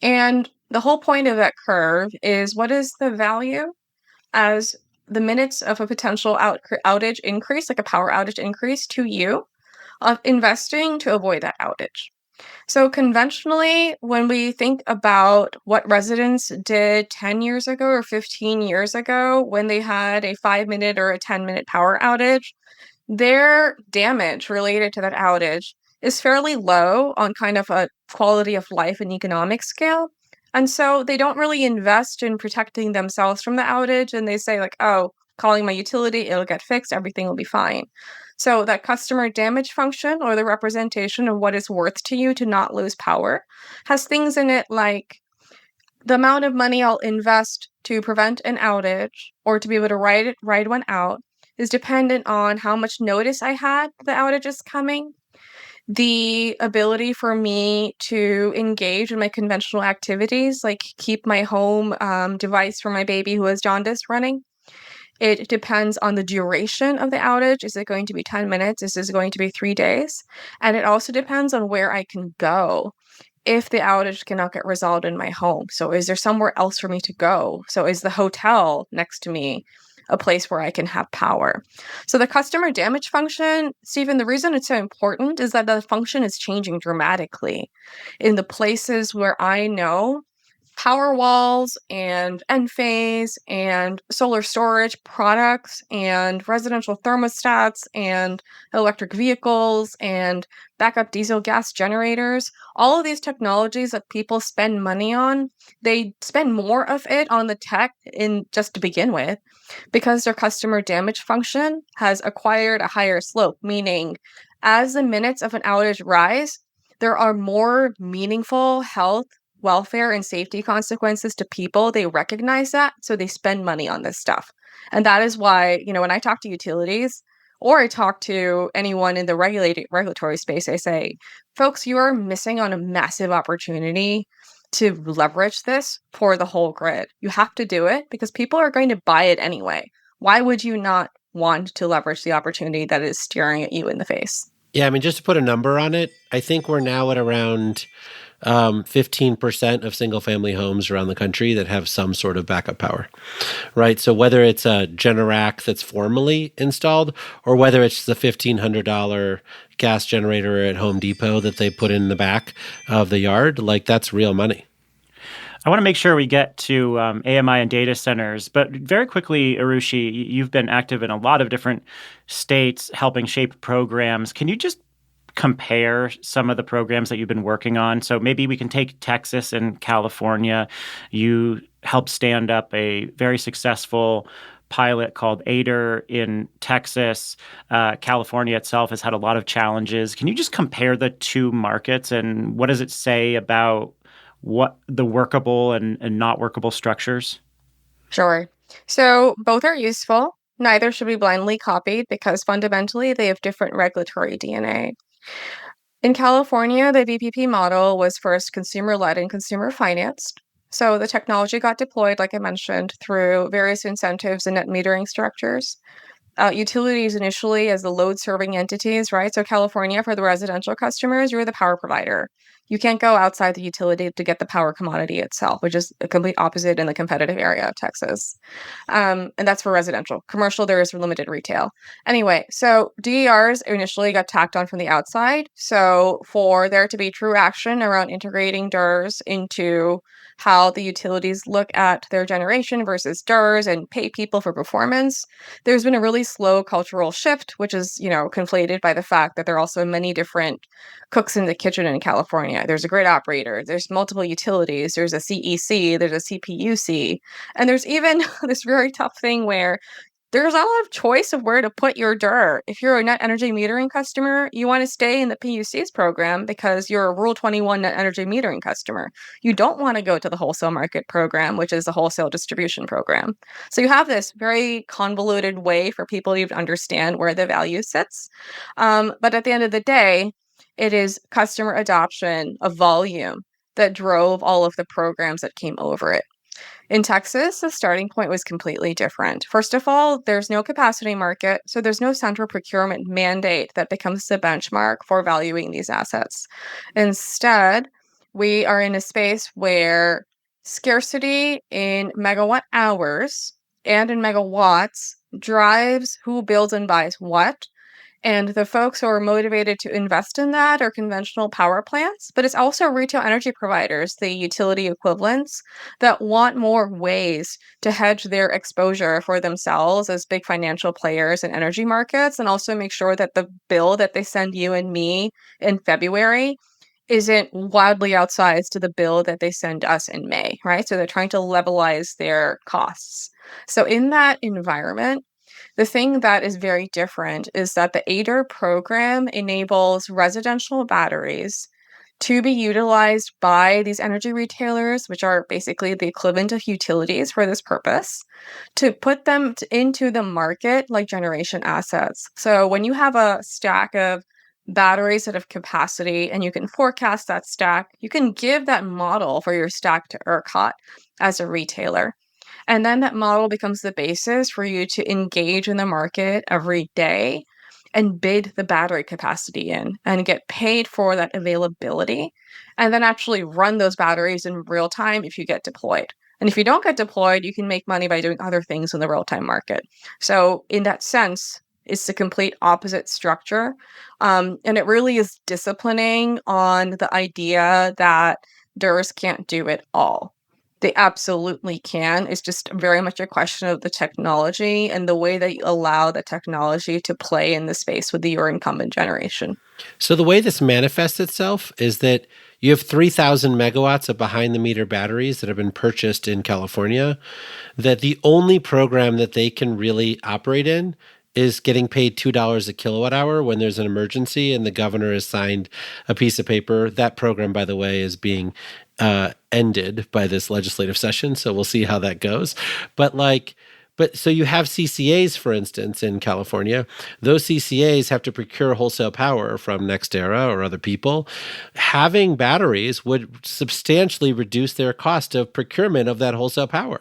And the whole point of that curve is what is the value as the minutes of a potential outage increase, like a power outage increase to you, of investing to avoid that outage. So conventionally, when we think about what residents did 10 years ago or 15 years ago when they had a 5-minute or a 10-minute power outage, their damage related to that outage is fairly low on kind of a quality of life and economic scale. And so they don't really invest in protecting themselves from the outage. And they say, like, oh, calling my utility, it'll get fixed, everything will be fine. So that customer damage function or the representation of what it's worth to you to not lose power has things in it like the amount of money I'll invest to prevent an outage or to be able to ride one out is dependent on how much notice I had the outage is coming, the ability for me to engage in my conventional activities, like keep my home device for my baby who has jaundice running. It depends on the duration of the outage. Is it going to be 10 minutes? Is this going to be 3 days? And it also depends on where I can go if the outage cannot get resolved in my home. So is there somewhere else for me to go? So is the hotel next to me a place where I can have power? So the customer damage function, Stephen, the reason it's so important is that the function is changing dramatically in the places where I know power walls and Enphase and solar storage products and residential thermostats and electric vehicles and backup diesel gas generators, all of these technologies that people spend money on, they spend more of it on the tech in just to begin with because their customer damage function has acquired a higher slope, meaning as the minutes of an outage rise, there are more meaningful health, welfare, and safety consequences to people. They recognize that, so they spend money on this stuff. And that is why, when I talk to utilities or I talk to anyone in the regulatory space, I say, folks, you are missing on a massive opportunity to leverage this for the whole grid. You have to do it because people are going to buy it anyway. Why would you not want to leverage the opportunity that is staring at you in the face? Yeah, I mean, just to put a number on it, I think we're now at around 15% of single family homes around the country that have some sort of backup power, right? So whether it's a Generac that's formally installed or whether it's the $1,500 gas generator at Home Depot that they put in the back of the yard, like that's real money. I want to make sure we get to AMI and data centers, but very quickly, Arushi, you've been active in a lot of different states helping shape programs. Can you just compare some of the programs that you've been working on? So maybe we can take Texas and California. You helped stand up a very successful pilot called ADER in Texas. California itself has had a lot of challenges. Can you just compare the two markets and what does it say about what the workable and not workable structures? Sure. So both are useful. Neither should be blindly copied because fundamentally they have different regulatory DNA. In California, the VPP model was first consumer led and consumer financed. So the technology got deployed, like I mentioned, through various incentives and net metering structures. Utilities initially as the load serving entities, right? So California, for the residential customers, you're the power provider. You can't go outside the utility to get the power commodity itself, which is a complete opposite in the competitive area of Texas. And that's for residential. Commercial, there is limited retail. Anyway, so DERs initially got tacked on from the outside. So for there to be true action around integrating DERs into how the utilities look at their generation versus DERs and pay people for performance, there's been a really slow cultural shift, which is, conflated by the fact that there are also many different cooks in the kitchen in California. There's a grid operator, there's multiple utilities, there's a CEC, there's a CPUC, and there's even this very tough thing where there's a lot of choice of where to put your DER. If you're a net energy metering customer, you want to stay in the PUC's program because you're a Rule 21 net energy metering customer. You don't want to go to the wholesale market program, which is the wholesale distribution program. So you have this very convoluted way for people to even understand where the value sits. But at the end of the day, it is customer adoption of volume that drove all of the programs that came over it. In Texas, the starting point was completely different. First of all, there's no capacity market, so there's no central procurement mandate that becomes the benchmark for valuing these assets. Instead, we are in a space where scarcity in megawatt hours and in megawatts drives who builds and buys what. And the folks who are motivated to invest in that are conventional power plants, but it's also retail energy providers, the utility equivalents, that want more ways to hedge their exposure for themselves as big financial players in energy markets and also make sure that the bill that they send you and me in February isn't wildly outsized to the bill that they send us in May, right? So they're trying to levelize their costs. So in that environment, the thing that is very different is that the ADER program enables residential batteries to be utilized by these energy retailers, which are basically the equivalent of utilities for this purpose, to put them into the market like generation assets. So when you have a stack of batteries that have capacity and you can forecast that stack, you can give that model for your stack to ERCOT as a retailer. And then that model becomes the basis for you to engage in the market every day and bid the battery capacity in and get paid for that availability and then actually run those batteries in real time if you get deployed. And if you don't get deployed, you can make money by doing other things in the real time market. So, in that sense, it's the complete opposite structure. And it really is disciplining on the idea that DERs can't do it all. They absolutely can. It's just very much a question of the technology and the way that you allow the technology to play in the space with your incumbent generation. So the way this manifests itself is that you have 3,000 megawatts of behind the meter batteries that have been purchased in California, that the only program that they can really operate in is getting paid $2 a kilowatt hour when there's an emergency and the governor has signed a piece of paper. That program, by the way, is being ended by this legislative session. So we'll see how that goes. But so you have CCAs, for instance, in California. Those CCAs have to procure wholesale power from NextEra or other people. Having batteries would substantially reduce their cost of procurement of that wholesale power,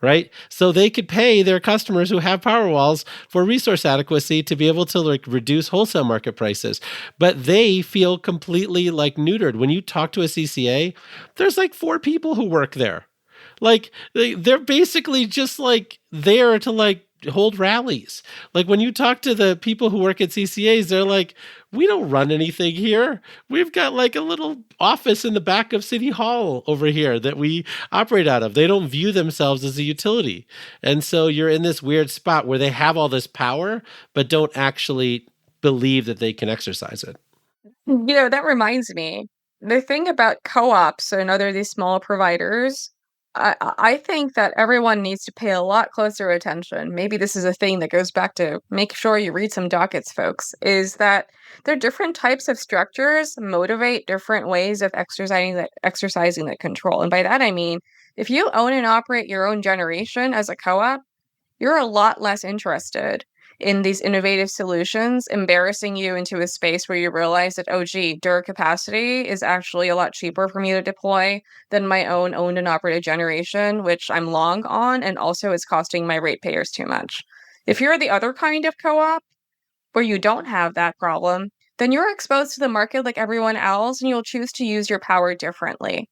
right? So they could pay their customers who have Powerwalls for resource adequacy to be able to like reduce wholesale market prices. But they feel completely like neutered. When you talk to a CCA, there's like 4 people who work there. Like they're basically just like there to like hold rallies. Like when you talk to the people who work at CCAs, they're like, we don't run anything here. We've got like a little office in the back of City Hall over here that we operate out of. They don't view themselves as a utility. And so you're in this weird spot where they have all this power, but don't actually believe that they can exercise it. That reminds me. The thing about co-ops and other these small providers, I think that everyone needs to pay a lot closer attention. Maybe this is a thing that goes back to make sure you read some dockets, folks, is that there are different types of structures motivate different ways of exercising that control. And by that I mean, if you own and operate your own generation as a co-op, you're a lot less interested in these innovative solutions, embarrassing you into a space where you realize that, oh, gee, Dur capacity is actually a lot cheaper for me to deploy than my own owned and operated generation, which I'm long on, and also is costing my ratepayers too much. If you're the other kind of co-op, where you don't have that problem, then you're exposed to the market like everyone else, and you'll choose to use your power differently.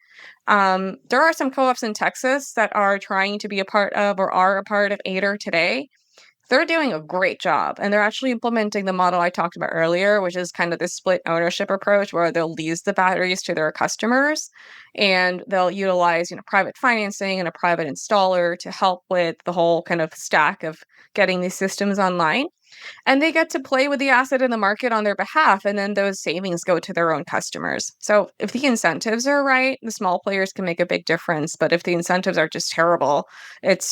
There are some co-ops in Texas that are trying to be a part of or are a part of ADER today. They're doing a great job, and they're actually implementing the model I talked about earlier, which is kind of this split ownership approach where they'll lease the batteries to their customers, and they'll utilize, private financing and a private installer to help with the whole kind of stack of getting these systems online. And they get to play with the asset in the market on their behalf, and then those savings go to their own customers. So if the incentives are right, the small players can make a big difference. But if the incentives are just terrible,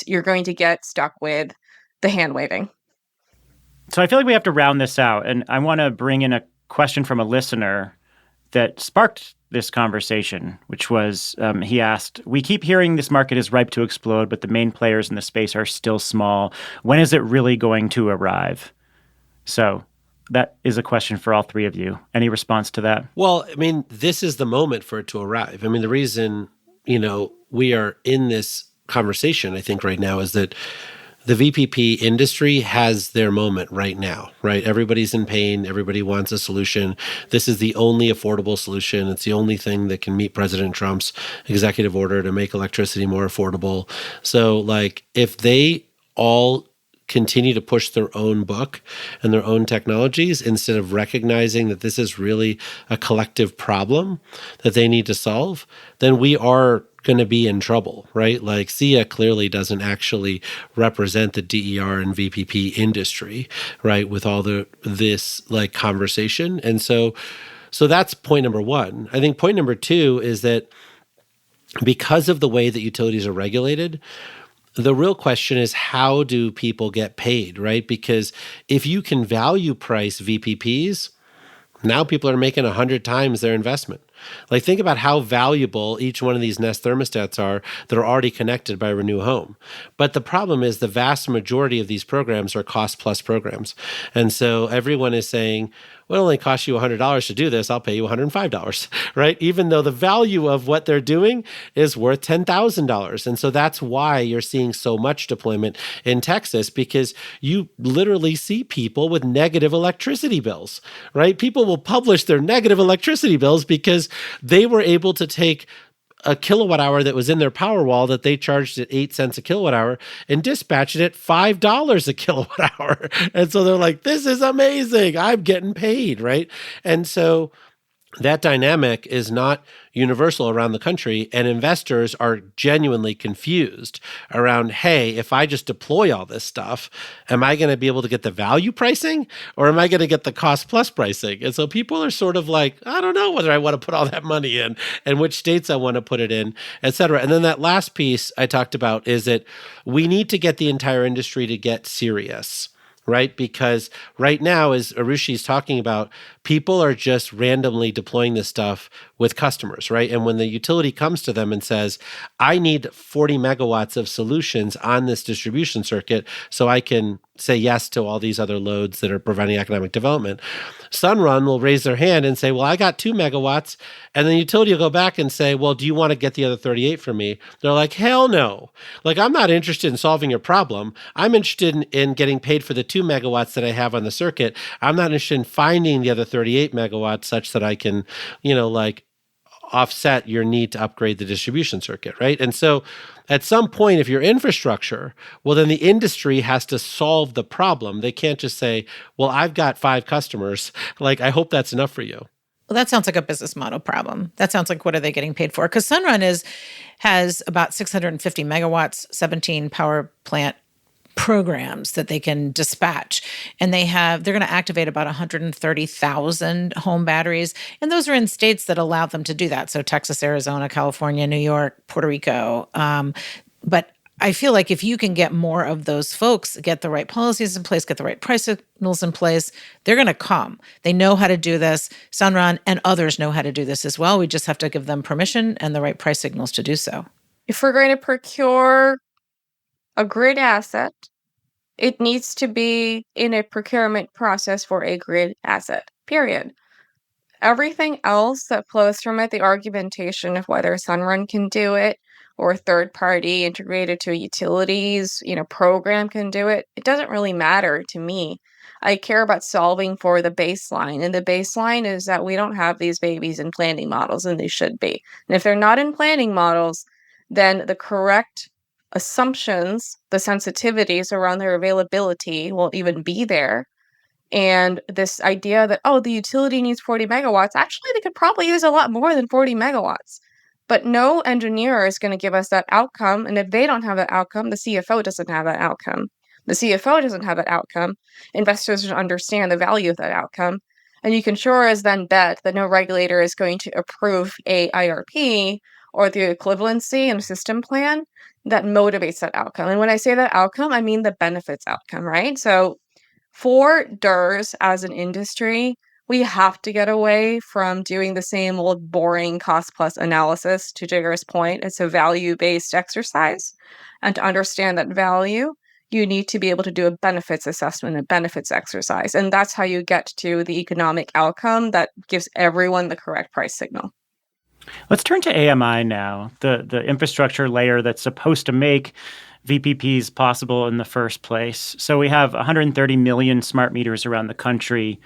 you're going to get stuck with the hand waving. So I feel like we have to round this out, and I want to bring in a question from a listener that sparked this conversation, which was, he asked, we keep hearing this market is ripe to explode, but the main players in the space are still small. When is it really going to arrive? So that is a question for all 3 of you. Any response to that? Well, I mean, this is the moment for it to arrive. I mean, the reason, we are in this conversation, I think right now, is that the VPP industry has their moment right now, right? Everybody's in pain. Everybody wants a solution. This is the only affordable solution. It's the only thing that can meet President Trump's executive order to make electricity more affordable. So, like, if they all continue to push their own book and their own technologies instead of recognizing that this is really a collective problem that they need to solve, then we are going to be in trouble, right? Like SIA clearly doesn't actually represent the DER and VPP industry, right? With all this like conversation. And so that's point number 1. I think point number 2 is that because of the way that utilities are regulated, the real question is, how do people get paid, right? Because if you can value price VPPs, now people are making 100 times their investment. Like, think about how valuable each one of these Nest thermostats are that are already connected by Renew Home. But the problem is the vast majority of these programs are cost-plus programs. And so everyone is saying, well, it only costs you $100 to do this, I'll pay you $105, right? Even though the value of what they're doing is worth $10,000. And so that's why you're seeing so much deployment in Texas, because you literally see people with negative electricity bills, right? People will publish their negative electricity bills because they were able to take a kilowatt hour that was in their Powerwall that they charged at 8 cents a kilowatt hour and dispatched it at $5 a kilowatt hour. And so they're like, this is amazing. I'm getting paid, right? And so that dynamic is not universal around the country, and investors are genuinely confused around, hey, if I just deploy all this stuff, am I going to be able to get the value pricing, or am I going to get the cost plus pricing? And so people are sort of like, I don't know whether I want to put all that money in and which states I want to put it in, et cetera. And then that last piece I talked about is that we need to get the entire industry to get serious, right? Because right now, as Arushi's talking about, people are just randomly deploying this stuff with customers, right? And when the utility comes to them and says, I need 40 megawatts of solutions on this distribution circuit so I can say yes to all these other loads that are preventing economic development, Sunrun will raise their hand and say, well, I got 2 megawatts. And then the utility will go back and say, well, do you want to get the other 38 from me? They're like, hell no. Like, I'm not interested in solving your problem. I'm interested in getting paid for the 2 megawatts that I have on the circuit. I'm not interested in finding the other 38 megawatts such that I can, offset your need to upgrade the distribution circuit, right? And so at some point, if your infrastructure, well, then the industry has to solve the problem. They can't just say, well, I've got 5 customers. Like, I hope that's enough for you. Well, that sounds like a business model problem. That sounds like, what are they getting paid for? Because Sunrun has about 650 megawatts, 17 power plant programs that they can dispatch. And they're going to activate about 130,000 home batteries. And those are in states that allow them to do that. So Texas, Arizona, California, New York, Puerto Rico. But I feel like if you can get more of those folks, get the right policies in place, get the right price signals in place, they're going to come. They know how to do this. Sunrun and others know how to do this as well. We just have to give them permission and the right price signals to do so. If we're going to procure a grid asset, it needs to be in a procurement process for a grid asset, period. Everything else that flows from it, the argumentation of whether Sunrun can do it or a third party integrated to a utilities, program can do it, it doesn't really matter to me. I care about solving for the baseline. And the baseline is that we don't have these babies in planning models, and they should be. And if they're not in planning models, then the correct assumptions, the sensitivities around their availability won't even be there. And this idea that, the utility needs 40 megawatts, actually, they could probably use a lot more than 40 megawatts. But no engineer is going to give us that outcome. And if they don't have that outcome, the CFO doesn't have that outcome. The CFO doesn't have that outcome. Investors don't understand the value of that outcome. And you can sure as then bet that no regulator is going to approve a IRP or the equivalency in a system plan that motivates that outcome. And when I say that outcome, I mean the benefits outcome, right? So for DERS as an industry, we have to get away from doing the same old boring cost plus analysis. To Jigger's point, it's a value-based exercise. And to understand that value, you need to be able to do a benefits assessment, a benefits exercise. And that's how you get to the economic outcome that gives everyone the correct price signal. Let's turn to AMI now, the infrastructure layer that's supposed to make VPPs possible in the first place. So we have 130 million smart meters around the country.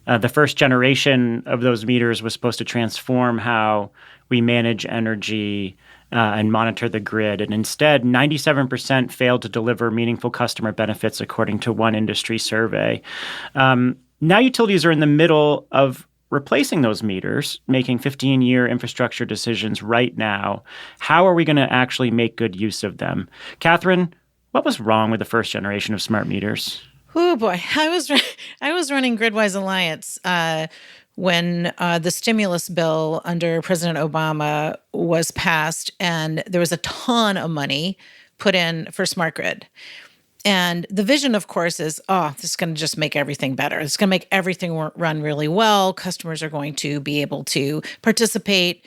The first generation of those meters was supposed to transform how we manage energy and monitor the grid. And instead, 97% failed to deliver meaningful customer benefits, according to one industry survey. Now utilities are in the middle of replacing those meters, making 15-year infrastructure decisions right now. How are we going to actually make good use of them? Catherine, what was wrong with the first generation of smart meters? Oh boy, I was running Gridwise Alliance when the stimulus bill under President Obama was passed, and there was a ton of money put in for smart grid. And the vision, of course, is, this is going to just make everything better. It's going to make everything run really well. Customers are going to be able to participate.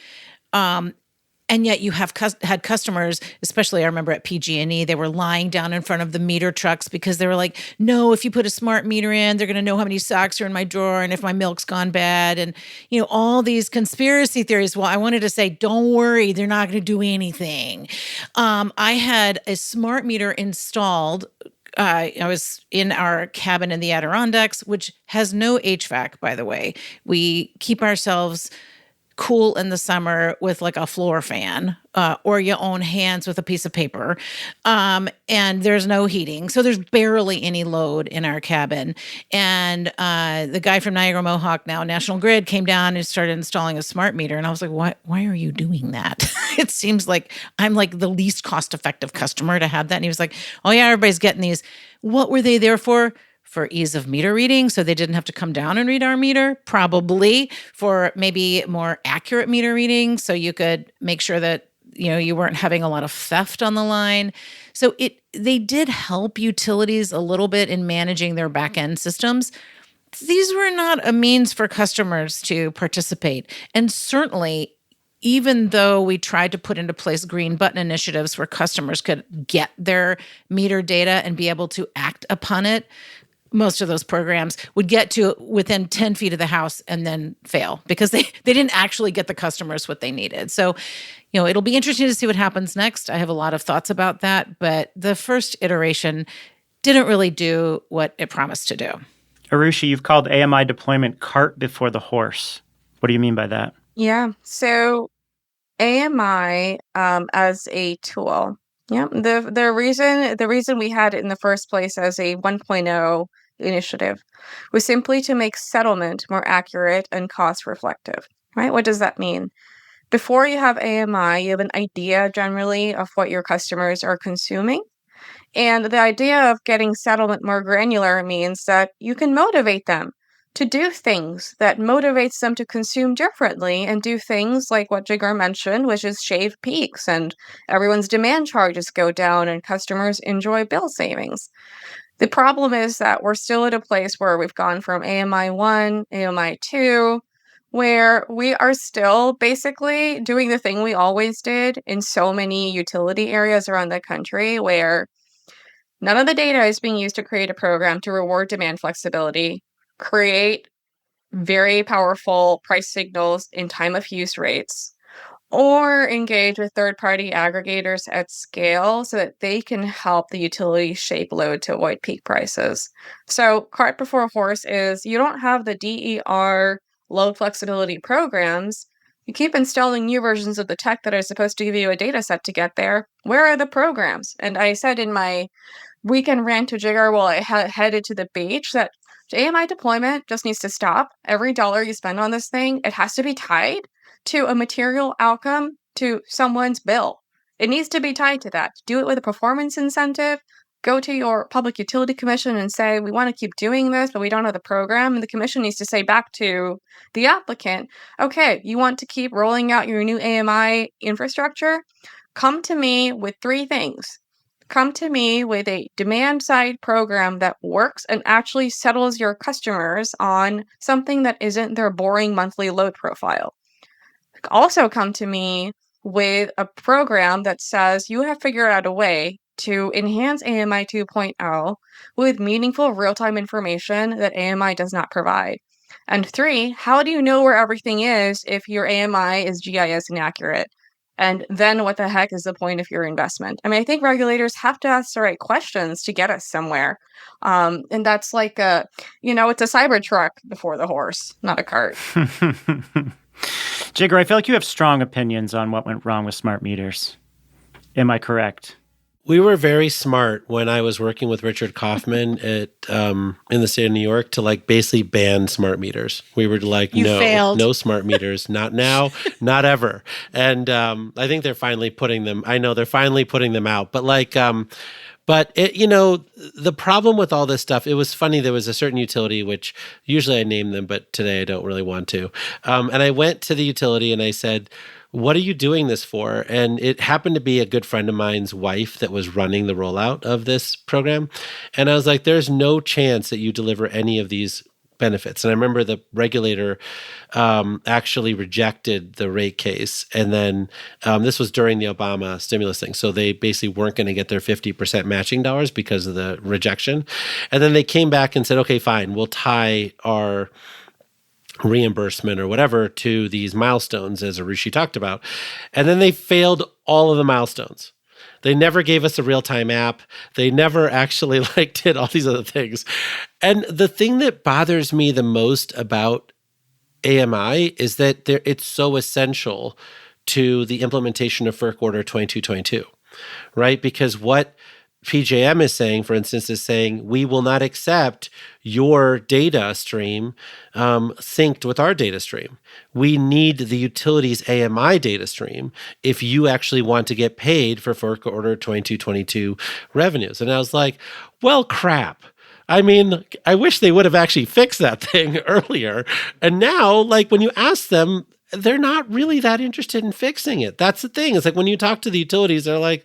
And yet you have had customers, especially I remember at PG&E, they were lying down in front of the meter trucks because they were like, no, if you put a smart meter in, they're going to know how many socks are in my drawer and if my milk's gone bad. And, all these conspiracy theories. Well, I wanted to say, don't worry, they're not going to do anything. I had a smart meter installed. I was in our cabin in the Adirondacks, which has no HVAC, by the way. We keep ourselves cool in the summer with like a floor fan, or you own hands with a piece of paper. And there's no heating. So there's barely any load in our cabin. And the guy from Niagara Mohawk, now National Grid, came down and started installing a smart meter. And I was like, why are you doing that? It seems like I'm like the least cost-effective customer to have that. And he was like, oh yeah, everybody's getting these. What were they there for? For ease of meter reading, so they didn't have to come down and read our meter, probably for maybe more accurate meter reading, so you could make sure that you weren't having a lot of theft on the line. So they did help utilities a little bit in managing their back end systems, these were not a means for customers to participate. And certainly, even though we tried to put into place green button initiatives where customers could get their meter data and be able to act upon it, most of those programs would get to within 10 feet of the house and then fail because they didn't actually get the customers what they needed. So, it'll be interesting to see what happens next. I have a lot of thoughts about that, but the first iteration didn't really do what it promised to do. Arushi, you've called AMI deployment cart before the horse. What do you mean by that? Yeah. So AMI as a tool. Yeah. The reason we had it in the first place as a 1.0 initiative was simply to make settlement more accurate and cost reflective. Right? What does that mean? Before you have AMI, you have an idea generally of what your customers are consuming. And the idea of getting settlement more granular means that you can motivate them to do things that motivates them to consume differently and do things like what Jigar mentioned, which is shave peaks and everyone's demand charges go down and customers enjoy bill savings. The problem is that we're still at a place where we've gone from AMI 1, AMI 2, where we are still basically doing the thing we always did in so many utility areas around the country where none of the data is being used to create a program to reward demand flexibility, create very powerful price signals in time of use rates, or engage with third-party aggregators at scale so that they can help the utility shape load to avoid peak prices. So cart before horse is you don't have the DER load flexibility programs. You keep installing new versions of the tech that are supposed to give you a data set to get there. Where are the programs? And I said in my weekend rant to Jigar while I headed to the beach that AMI deployment just needs to stop. Every dollar you spend on this thing, it has to be tied to a material outcome to someone's bill. It needs to be tied to that. Do it with a performance incentive. Go to your public utility commission and say, we want to keep doing this, but we don't have the program. And the commission needs to say back to the applicant, okay, you want to keep rolling out your new AMI infrastructure? Come to me with three things. Come to me with a demand side program that works and actually settles your customers on something that isn't their boring monthly load profile. Also come to me with a program that says you have figured out a way to enhance AMI 2.0 with meaningful real-time information that AMI does not provide. And three, how do you know where everything is if your AMI is GIS inaccurate? And then what the heck is the point of your investment? I mean, I think regulators have to ask the right questions to get us somewhere. And that's like it's a Cybertruck before the horse, not a cart. Jigar, I feel like you have strong opinions on what went wrong with smart meters. Am I correct? We were very smart when I was working with Richard Kaufman in the state of New York to basically ban smart meters. We were like, no smart meters, not now, not ever. And I think they're finally putting them. I know they're finally putting them out. But but the problem with all this stuff, it was funny. There was a certain utility, which usually I name them, but today I don't really want to. And I went to the utility and I said, what are you doing this for? And it happened to be a good friend of mine's wife that was running the rollout of this program. And I was like, there's no chance that you deliver any of these benefits. And I remember the regulator actually rejected the rate case. And then this was during the Obama stimulus thing. So they basically weren't going to get their 50% matching dollars because of the rejection. And then they came back and said, okay, fine, we'll tie our reimbursement or whatever to these milestones, as Arushi talked about. And then they failed all of the milestones. They never gave us a real-time app. They never actually did all these other things. And the thing that bothers me the most about AMI is that it's so essential to the implementation of FERC Order 2222, right? Because what PJM is saying, for instance, is saying we will not accept your data stream synced with our data stream. We need the utility's AMI data stream if you actually want to get paid for FERC Order 2222 revenues. And I was like, well, crap. I mean, I wish they would have actually fixed that thing earlier. And now, when you ask them, they're not really that interested in fixing it. That's the thing. It's when you talk to the utilities, they're like,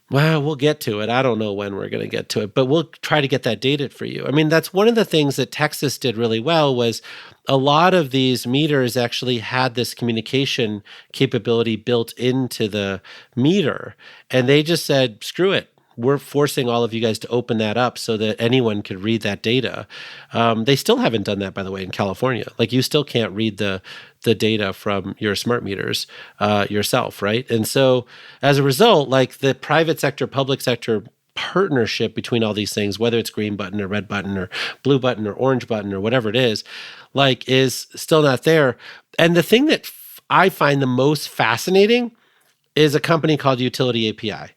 Well, we'll get to it. I don't know when we're going to get to it, but we'll try to get that data for you. I mean, that's one of the things that Texas did really well was a lot of these meters actually had this communication capability built into the meter. And they just said, screw it. We're forcing all of you guys to open that up so that anyone could read that data. They still haven't done that, by the way, in California. Like you still can't read the data from your smart meters yourself, right? And so as a result, like the private sector, public sector partnership between all these things, whether it's green button or red button or blue button or orange button or whatever it is, like is still not there. And the thing that I find the most fascinating is a company called Utility API.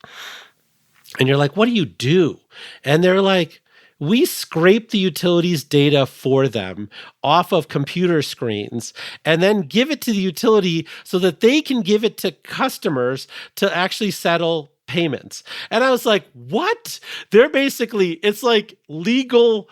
And you're like, what do you do? And they're like, we scrape the utilities data for them off of computer screens and then give it to the utility so that they can give it to customers to actually settle payments. And I was like, what? They're basically, it's like legal,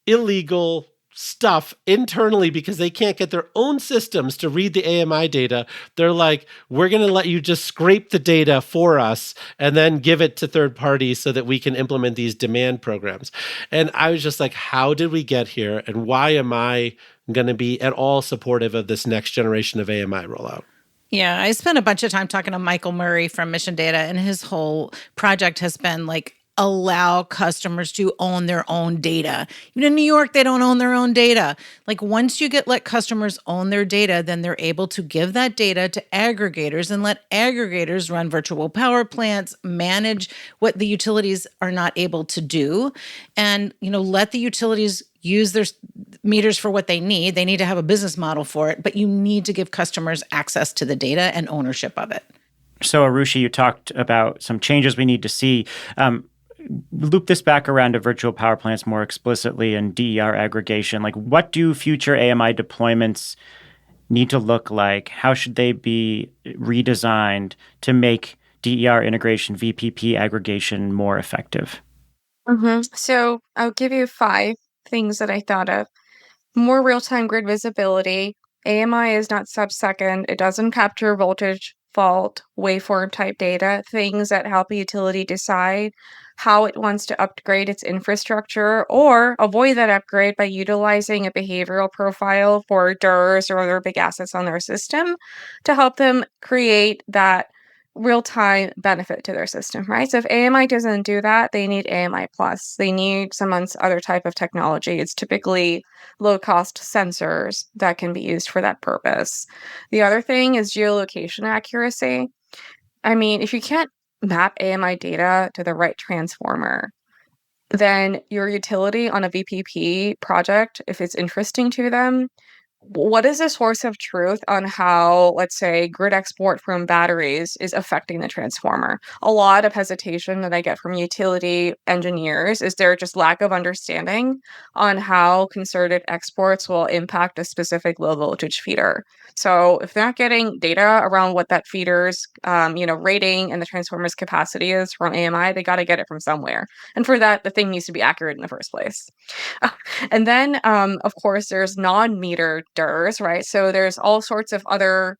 illegal stuff internally because they can't get their own systems to read the AMI data. They're like, we're going to let you just scrape the data for us and then give it to third parties so that we can implement these demand programs. And I was just like, how did we get here? And why am I going to be at all supportive of this next generation of AMI rollout? Yeah, I spent a bunch of time talking to Michael Murray from Mission Data, and his whole project has been like, allow customers to own their own data. Even in New York, they don't own their own data. Like once you let customers own their data, then they're able to give that data to aggregators and let aggregators run virtual power plants, manage what the utilities are not able to do, and let the utilities use their meters for what they need. They need to have a business model for it, but you need to give customers access to the data and ownership of it. So, Arushi, you talked about some changes we need to see. Loop this back around to virtual power plants more explicitly and DER aggregation. Like, what do future AMI deployments need to look like? How should they be redesigned to make DER integration, VPP aggregation more effective? So I'll give you 5 things that I thought of. More real-time grid visibility. AMI is not sub-second. It doesn't capture voltage, fault, waveform type data, things that help a utility decide how it wants to upgrade its infrastructure or avoid that upgrade by utilizing a behavioral profile for DERs or other big assets on their system to help them create that real-time benefit to their system, right? So if AMI doesn't do that, they need AMI plus. They need some other type of technology. It's typically low-cost sensors that can be used for that purpose. The other thing is geolocation accuracy. I mean, if you can't map AMI data to the right transformer, then your utility on a VPP project, if it's interesting to them, what is the source of truth on how, let's say, grid export from batteries is affecting the transformer? A lot of hesitation that I get from utility engineers is there just lack of understanding on how concerted exports will impact a specific low voltage feeder. So if they're not getting data around what that feeder's, rating and the transformer's capacity is from AMI, they got to get it from somewhere. And for that, the thing needs to be accurate in the first place. And then, of course, there's non-meter DERs, right? So there's all sorts of other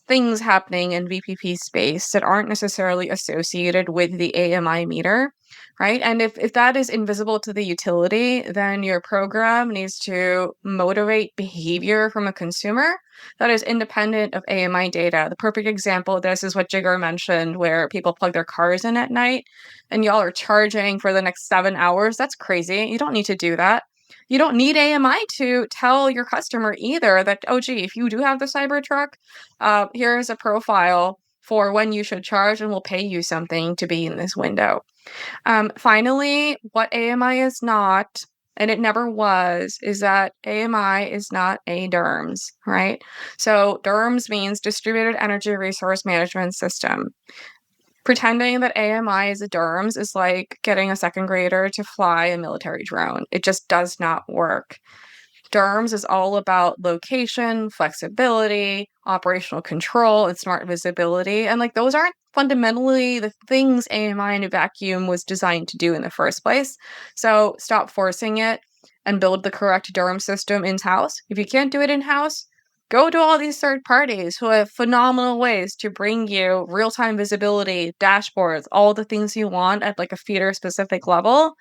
things happening in VPP space that aren't necessarily associated with the AMI meter, right? And if that is invisible to the utility, then your program needs to motivate behavior from a consumer that is independent of AMI data. The perfect example of this is what Jigar mentioned, where people plug their cars in at night and y'all are charging for the next 7 hours. That's crazy. You don't need to do that. You don't need AMI to tell your customer either that, oh, gee, if you do have the Cybertruck, here's a profile for when you should charge and we'll pay you something to be in this window. Finally, what AMI is not, and it never was, is that AMI is not a DERMS, right? So DERMS means Distributed Energy Resource Management System. Pretending that AMI is a DERMS is like getting a second grader to fly a military drone. It just does not work. DERMS is all about location, flexibility, operational control, and smart visibility. And like those aren't fundamentally the things AMI in a vacuum was designed to do in the first place. So stop forcing it and build the correct DERMS system in-house. If you can't do it in-house, Go to all these third parties who have phenomenal ways to bring you real-time visibility, dashboards, all the things you want at like a feeder specific level.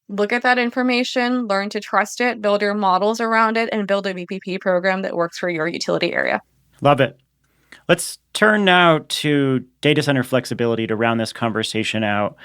Look at that information, learn to trust it, build your models around it, and build a VPP program that works for your utility area. Love it. Let's turn now to data center flexibility to round this conversation out.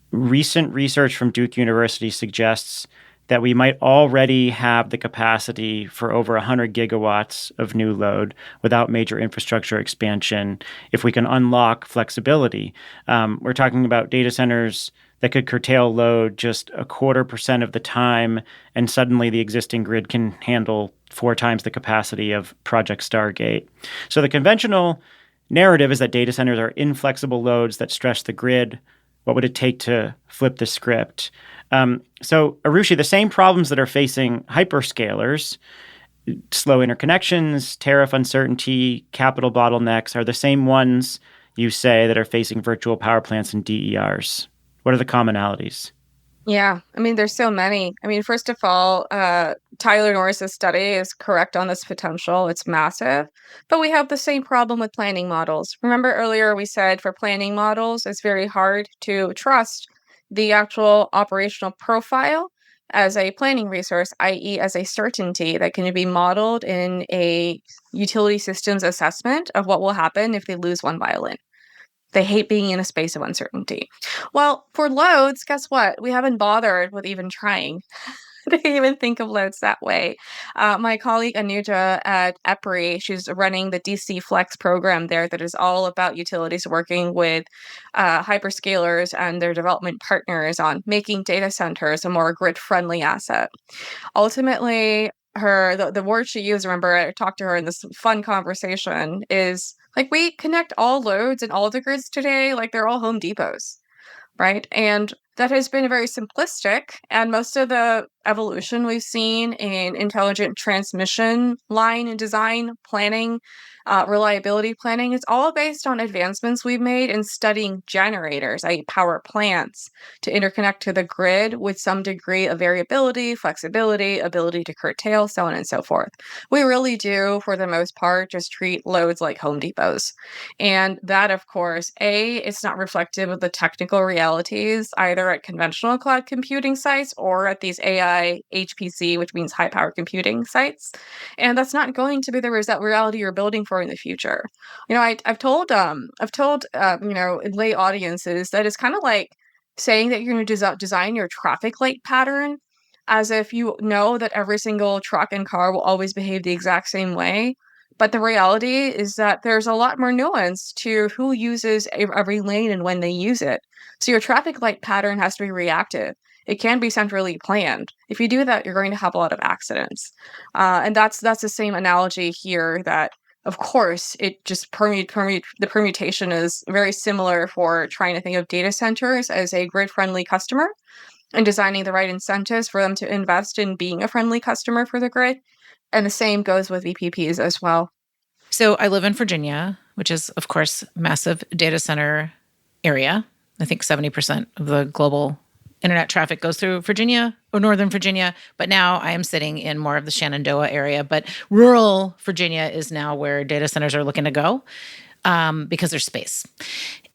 Recent research from Duke University suggests that we might already have the capacity for over 100 gigawatts of new load without major infrastructure expansion if we can unlock flexibility. We're talking about data centers that could curtail load just 0.25% of the time, and suddenly the existing grid can handle 4 times the capacity of Project Stargate. So the conventional narrative is that data centers are inflexible loads that stress the grid. What would it take to flip the script? So, Arushi, the same problems that are facing hyperscalers, slow interconnections, tariff uncertainty, capital bottlenecks, are the same ones, you say, that are facing virtual power plants and DERs. What are the commonalities? Yeah, I mean, there's so many. I mean, first of all, Tyler Norris's study is correct on this potential. It's massive. But we have the same problem with planning models. Remember earlier we said for planning models, it's very hard to trust the actual operational profile as a planning resource, i.e., as a certainty that can be modeled in a utility systems assessment of what will happen if they lose one violin. They hate being in a space of uncertainty. Well, for loads, guess what? We haven't bothered with even trying to even think of loads that way. My colleague Anuja at EPRI, she's running the DC Flex program there that is all about utilities working with hyperscalers and their development partners on making data centers a more grid-friendly asset. Ultimately, the word she used, remember I talked to her in this fun conversation, is like we connect all loads and all the grids today like they're all Home Depots, right? And that has been very simplistic. And most of the evolution we've seen in intelligent transmission line and design planning, reliability planning, is all based on advancements we've made in studying generators, i.e., power plants, to interconnect to the grid with some degree of variability, flexibility, ability to curtail, so on and so forth. We really do, for the most part, just treat loads like Home Depots. And that, of course, it's not reflective of the technical realities either at conventional cloud computing sites or at these AI HPC, which means high power computing sites. And that's not going to be the reality you're building for in the future. You know, I've told lay audiences that it's kind of like saying that you're going to design your traffic light pattern as if you know that every single truck and car will always behave the exact same way. But the reality is that there's a lot more nuance to who uses every lane and when they use it. So your traffic light pattern has to be reactive. It can be centrally planned. If you do that, you're going to have a lot of accidents. And that's the same analogy here that, of course, it just the permutation is very similar for trying to think of data centers as a grid-friendly customer and designing the right incentives for them to invest in being a friendly customer for the grid. And the same goes with VPPs as well. So I live in Virginia, which is, of course, massive data center area. I think 70% of the global internet traffic goes through Virginia or Northern Virginia. But now I am sitting in more of the Shenandoah area. But rural Virginia is now where data centers are looking to go because there's space.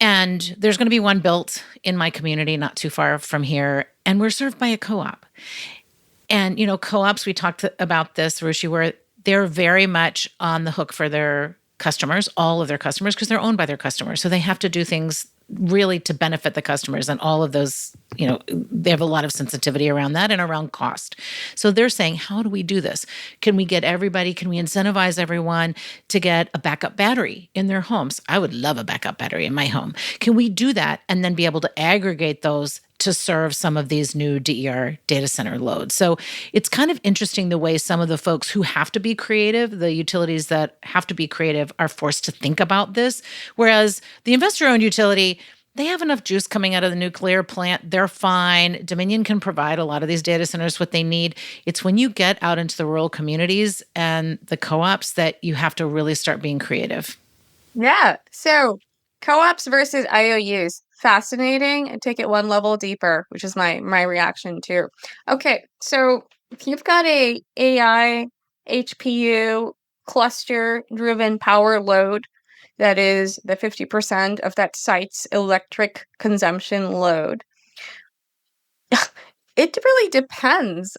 And there's going to be one built in my community not too far from here. And we're served by a co-op. And, you know, co-ops, we talked about this, Rushi, where they're very much on the hook for their customers, all of their customers, because they're owned by their customers. So they have to do things really to benefit the customers. And all of those, you know, they have a lot of sensitivity around that and around cost. So they're saying, how do we do this? Can we get everybody, can we incentivize everyone to get a backup battery in their homes? I would love a backup battery in my home. Can we do that and then be able to aggregate those to serve some of these new DER data center loads? So it's kind of interesting the way some of the folks who have to be creative, the utilities that have to be creative, are forced to think about this. Whereas the investor-owned utility, they have enough juice coming out of the nuclear plant. They're fine. Dominion can provide a lot of these data centers what they need. It's when you get out into the rural communities and the co-ops that you have to really start being creative. Yeah. So co-ops versus IOUs. Fascinating. And take it one level deeper, which is my reaction too. Okay, so if you've got a AI HPU cluster-driven power load that is the 50% of that site's electric consumption load. It really depends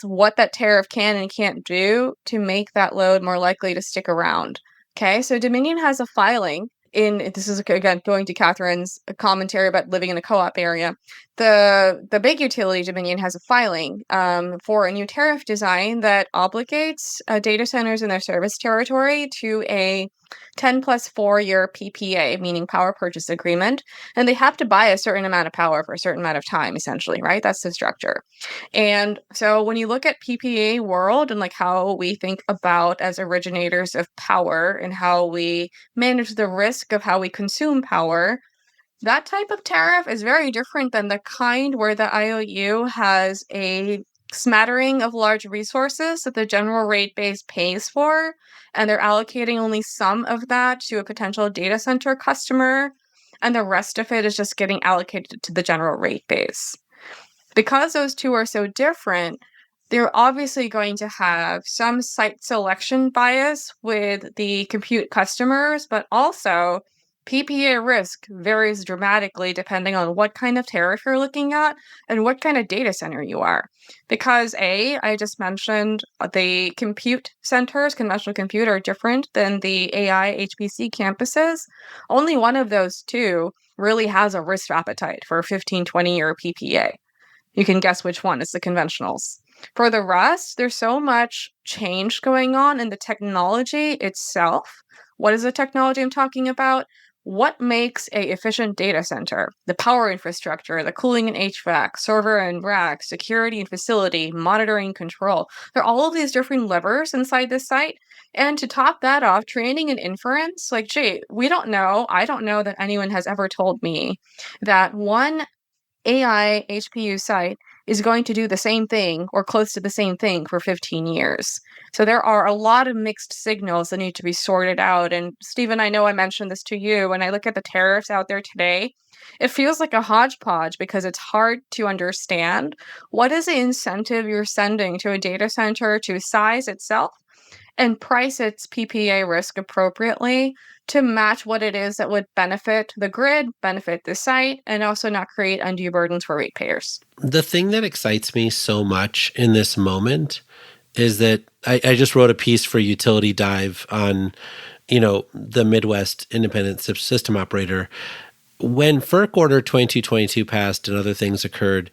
what that tariff can and can't do to make that load more likely to stick around. Okay, so Dominion has a filing this is again going to Catherine's commentary about living in a co-op area. The big utility Dominion has a filing for a new tariff design that obligates data centers in their service territory to a 10 plus 4-year PPA, meaning power purchase agreement, and they have to buy a certain amount of power for a certain amount of time, essentially, right? That's the structure. And so when you look at PPA world and like how we think about as originators of power and how we manage the risk of how we consume power, that type of tariff is very different than the kind where the IOU has a smattering of large resources that the general rate base pays for, and they're allocating only some of that to a potential data center customer, and the rest of it is just getting allocated to the general rate base. Because those two are so different, they're obviously going to have some site selection bias with the compute customers, but also PPA risk varies dramatically depending on what kind of tariff you're looking at and what kind of data center you are. Because I just mentioned the compute centers, conventional compute, are different than the AI HPC campuses. Only one of those two really has a risk appetite for a 15, 20-year PPA. You can guess which one. It's the conventionals. For the rest, there's so much change going on in the technology itself. What is the technology I'm talking about? What makes a efficient data center? The power infrastructure, the cooling and HVAC, server and rack, security and facility, monitoring and control. There are all of these different levers inside this site. And to top that off, training and inference, like, gee, we don't know. I don't know that anyone has ever told me that one AI HPU site is going to do the same thing or close to the same thing for 15 years. So there are a lot of mixed signals that need to be sorted out. And Stephen, I know I mentioned this to you. When I look at the tariffs out there today, it feels like a hodgepodge because it's hard to understand what is the incentive you're sending to a data center to size itself and price its PPA risk appropriately to match what it is that would benefit the grid, benefit the site, and also not create undue burdens for ratepayers. The thing that excites me so much in this moment is that I just wrote a piece for Utility Dive on, the Midwest Independent System Operator. When FERC Order 2222 passed and other things occurred,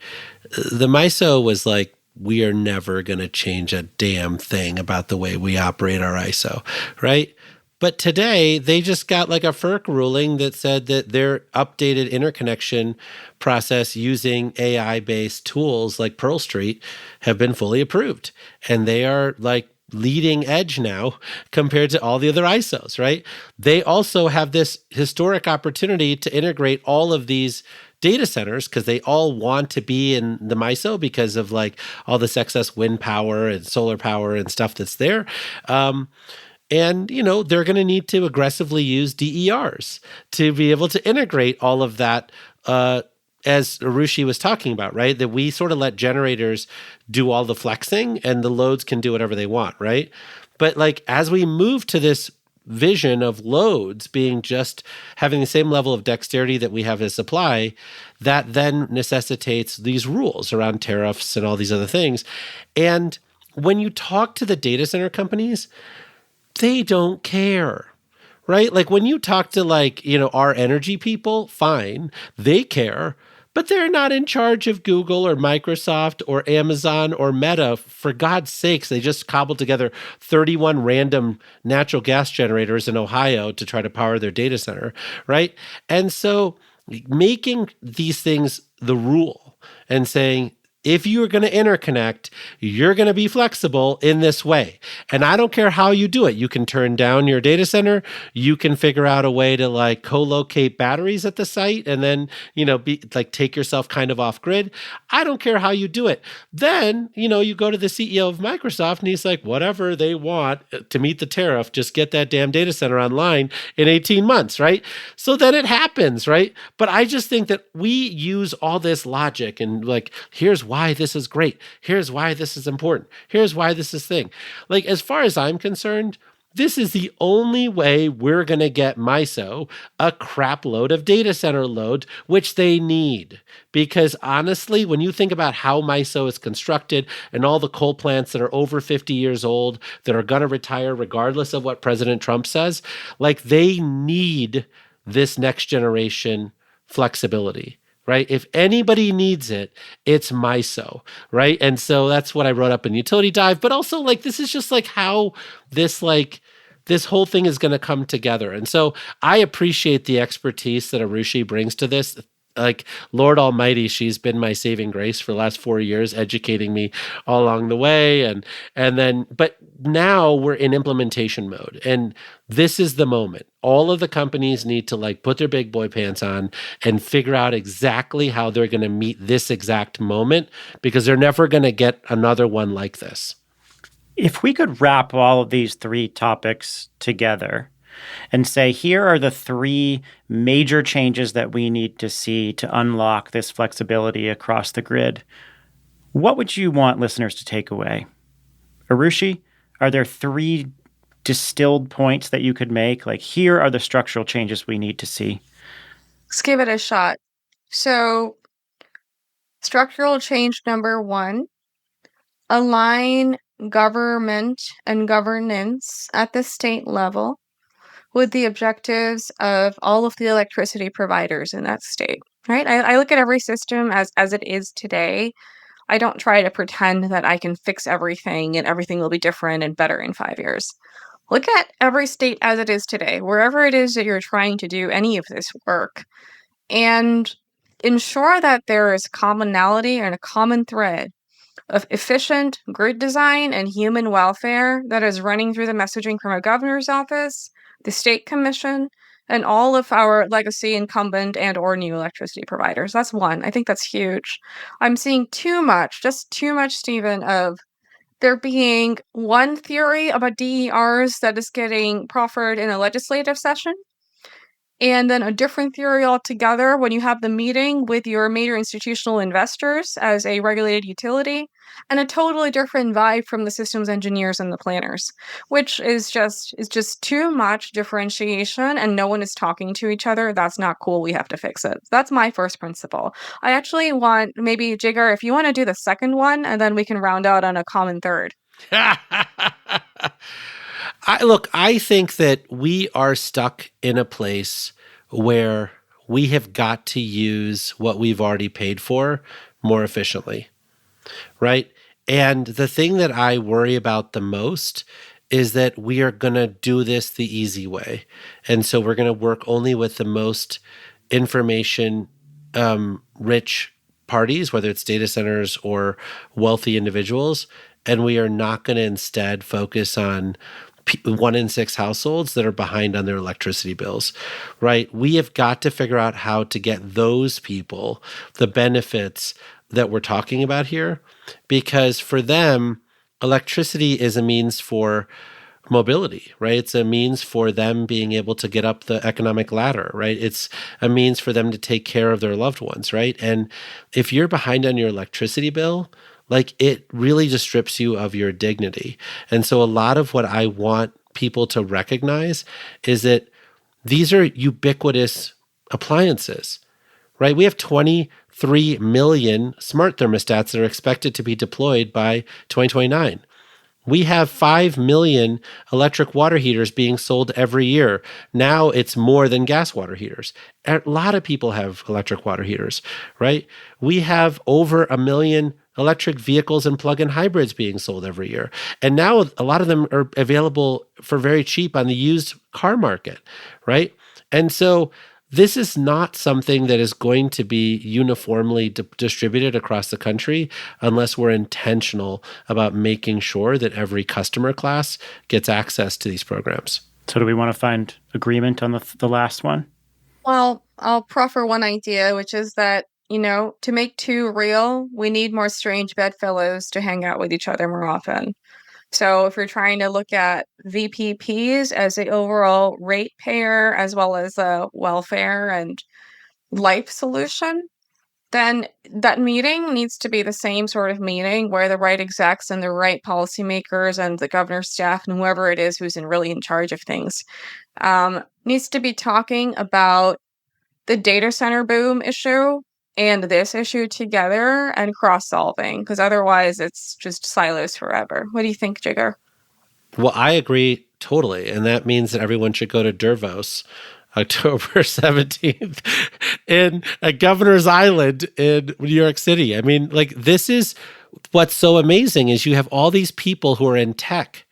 the MISO was like, we are never going to change a damn thing about the way we operate our ISO, right? But today, they just got like a FERC ruling that said that their updated interconnection process using AI-based tools like Pearl Street have been fully approved. And they are like leading edge now compared to all the other ISOs, right? They also have this historic opportunity to integrate all of these data centers because they all want to be in the MISO because of like all this excess wind power and solar power and stuff that's there. And, they're going to need to aggressively use DERs to be able to integrate all of that, as Arushi was talking about, right? That we sort of let generators do all the flexing and the loads can do whatever they want, right? But like as we move to this vision of loads being just having the same level of dexterity that we have as supply, that then necessitates these rules around tariffs and all these other things. And when you talk to the data center companies, they don't care, right? Like when you talk to our energy people, fine, they care, but they're not in charge of Google or Microsoft or Amazon or Meta. For God's sakes, they just cobbled together 31 random natural gas generators in Ohio to try to power their data center, right? And so making these things the rule and saying, if you are going to interconnect, you're going to be flexible in this way. And I don't care how you do it. You can turn down your data center. You can figure out a way to like co-locate batteries at the site and then, take yourself kind of off grid. I don't care how you do it. Then, you go to the CEO of Microsoft and he's like, whatever they want to meet the tariff, just get that damn data center online in 18 months, right? So then it happens, right? But I just think that we use all this logic and like, here's why this is great. Here's why this is important. Here's why this is thing. Like, as far as I'm concerned, this is the only way we're going to get MISO a crap load of data center load, which they need. Because honestly, when you think about how MISO is constructed and all the coal plants that are over 50 years old that are going to retire regardless of what President Trump says, like, they need this next generation flexibility. Right? If anybody needs it, it's MISO, right? And so that's what I wrote up in Utility Dive. But also, like, this is just like how this whole thing is going to come together. And so I appreciate the expertise that Arushi brings to this. Like, Lord Almighty, she's been my saving grace for the last 4 years, educating me all along the way. But now we're in implementation mode. And this is the moment. All of the companies need to like put their big boy pants on and figure out exactly how they're going to meet this exact moment, because they're never going to get another one like this. If we could wrap all of these three topics together and say, here are the three major changes that we need to see to unlock this flexibility across the grid, what would you want listeners to take away? Arushi, are there three distilled points that you could make? Like, here are the structural changes we need to see. Let's give it a shot. So, structural change number 1, align government and governance at the state level with the objectives of all of the electricity providers in that state, right? I look at every system as it is today. I don't try to pretend that I can fix everything and everything will be different and better in 5 years. Look at every state as it is today, wherever it is that you're trying to do any of this work, and ensure that there is commonality and a common thread of efficient grid design and human welfare that is running through the messaging from our governor's office, the state commission, and all of our legacy incumbent and or new electricity providers. That's one. I think that's huge. I'm seeing just too much, Stephen, of there being one theory about DERs that is getting proffered in a legislative session, and then a different theory altogether when you have the meeting with your major institutional investors as a regulated utility, and a totally different vibe from the systems engineers and the planners, which is just too much differentiation, and no one is talking to each other. That's not cool. We have to fix it. That's my first principle. I actually want, maybe Jigger, if you want to do the second one, and then we can round out on a common third. I think that we are stuck in a place where we have got to use what we've already paid for more efficiently, right? And the thing that I worry about the most is that we are going to do this the easy way. And so we're going to work only with the most information rich parties, whether it's data centers or wealthy individuals. And we are not going to instead focus on 1 in 6 households that are behind on their electricity bills, right? We have got to figure out how to get those people the benefits that we're talking about here, because for them, electricity is a means for mobility, right? It's a means for them being able to get up the economic ladder, right? It's a means for them to take care of their loved ones, right? And if you're behind on your electricity bill, like, it really just strips you of your dignity. And so a lot of what I want people to recognize is that these are ubiquitous appliances, right? We have 23 million smart thermostats that are expected to be deployed by 2029. We have 5 million electric water heaters being sold every year. Now it's more than gas water heaters. A lot of people have electric water heaters, right? We have over 1 million electric vehicles and plug-in hybrids being sold every year. And now a lot of them are available for very cheap on the used car market, right? And so this is not something that is going to be uniformly distributed across the country unless we're intentional about making sure that every customer class gets access to these programs. So do we want to find agreement on the last one? Well, I'll proffer one idea, which is that, to make 2 real, we need more strange bedfellows to hang out with each other more often. So if you're trying to look at VPPs as the overall ratepayer as well as a welfare and life solution, then that meeting needs to be the same sort of meeting where the right execs and the right policymakers and the governor's staff and whoever it is who's really in charge of things needs to be talking about the data center boom issue and this issue together and cross-solving, because otherwise it's just silos forever. What do you think, Jigger? Well, I agree totally. And that means that everyone should go to Davos October 17th in a Governor's Island in New York City. I mean, like, this is what's so amazing is you have all these people who are in tech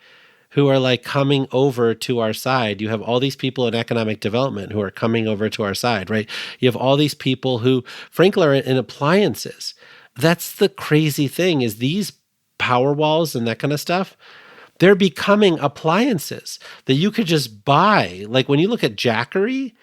who are like coming over to our side. You have all these people in economic development who are coming over to our side, right? You have all these people who, frankly, are in appliances. That's the crazy thing is these power walls and that kind of stuff, they're becoming appliances that you could just buy. Like when you look at Jackery,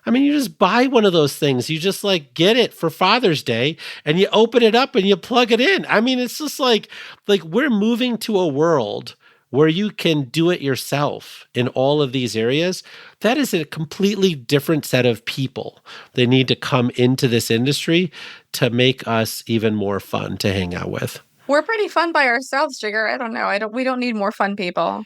I mean, you just buy one of those things. You just like get it for Father's Day and you open it up and you plug it in. I mean, it's just like we're moving to a world where you can do it yourself in all of these areas. That is a completely different set of people. They need to come into this industry to make us even more fun to hang out with. We're pretty fun by ourselves, Jigger. I don't know. We don't need more fun people.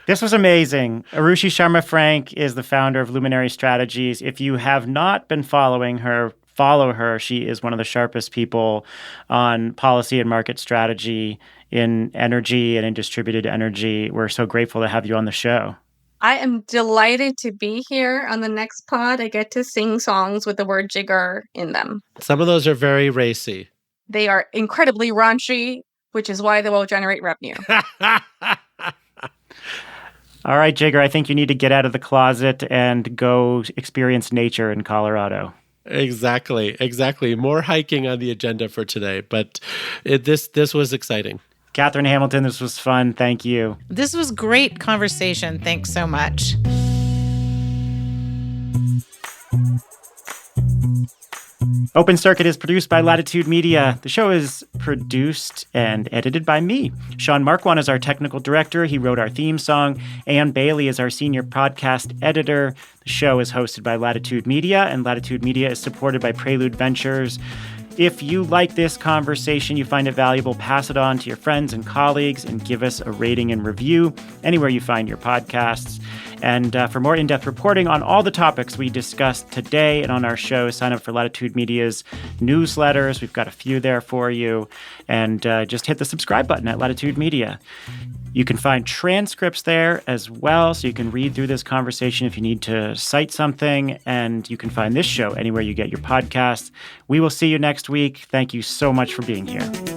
This was amazing. Arushi Sharma Frank is the founder of Luminary Strategies. If you have not been following her, follow her. She is one of the sharpest people on policy and market strategy in energy and in distributed energy. We're so grateful to have you on the show. I am delighted to be here. On the next pod, I get to sing songs with the word jigger in them. Some of those are very racy. They are incredibly raunchy, which is why they will generate revenue. All right, Jigger, I think you need to get out of the closet and go experience nature in Colorado. Exactly. More hiking on the agenda for today, but this was exciting. Catherine Hamilton, this was fun. Thank you. This was great conversation. Thanks so much. Open Circuit is produced by Latitude Media. The show is produced and edited by me. Sean Marquand is our technical director. He wrote our theme song. Ann Bailey is our senior podcast editor. The show is hosted by Latitude Media, and Latitude Media is supported by Prelude Ventures. If you like this conversation, you find it valuable, pass it on to your friends and colleagues and give us a rating and review anywhere you find your podcasts. And for more in-depth reporting on all the topics we discussed today and on our show, sign up for Latitude Media's newsletters. We've got a few there for you. And just hit the subscribe button at Latitude Media. You can find transcripts there as well, so you can read through this conversation if you need to cite something. And you can find this show anywhere you get your podcasts. We will see you next week. Thank you so much for being here.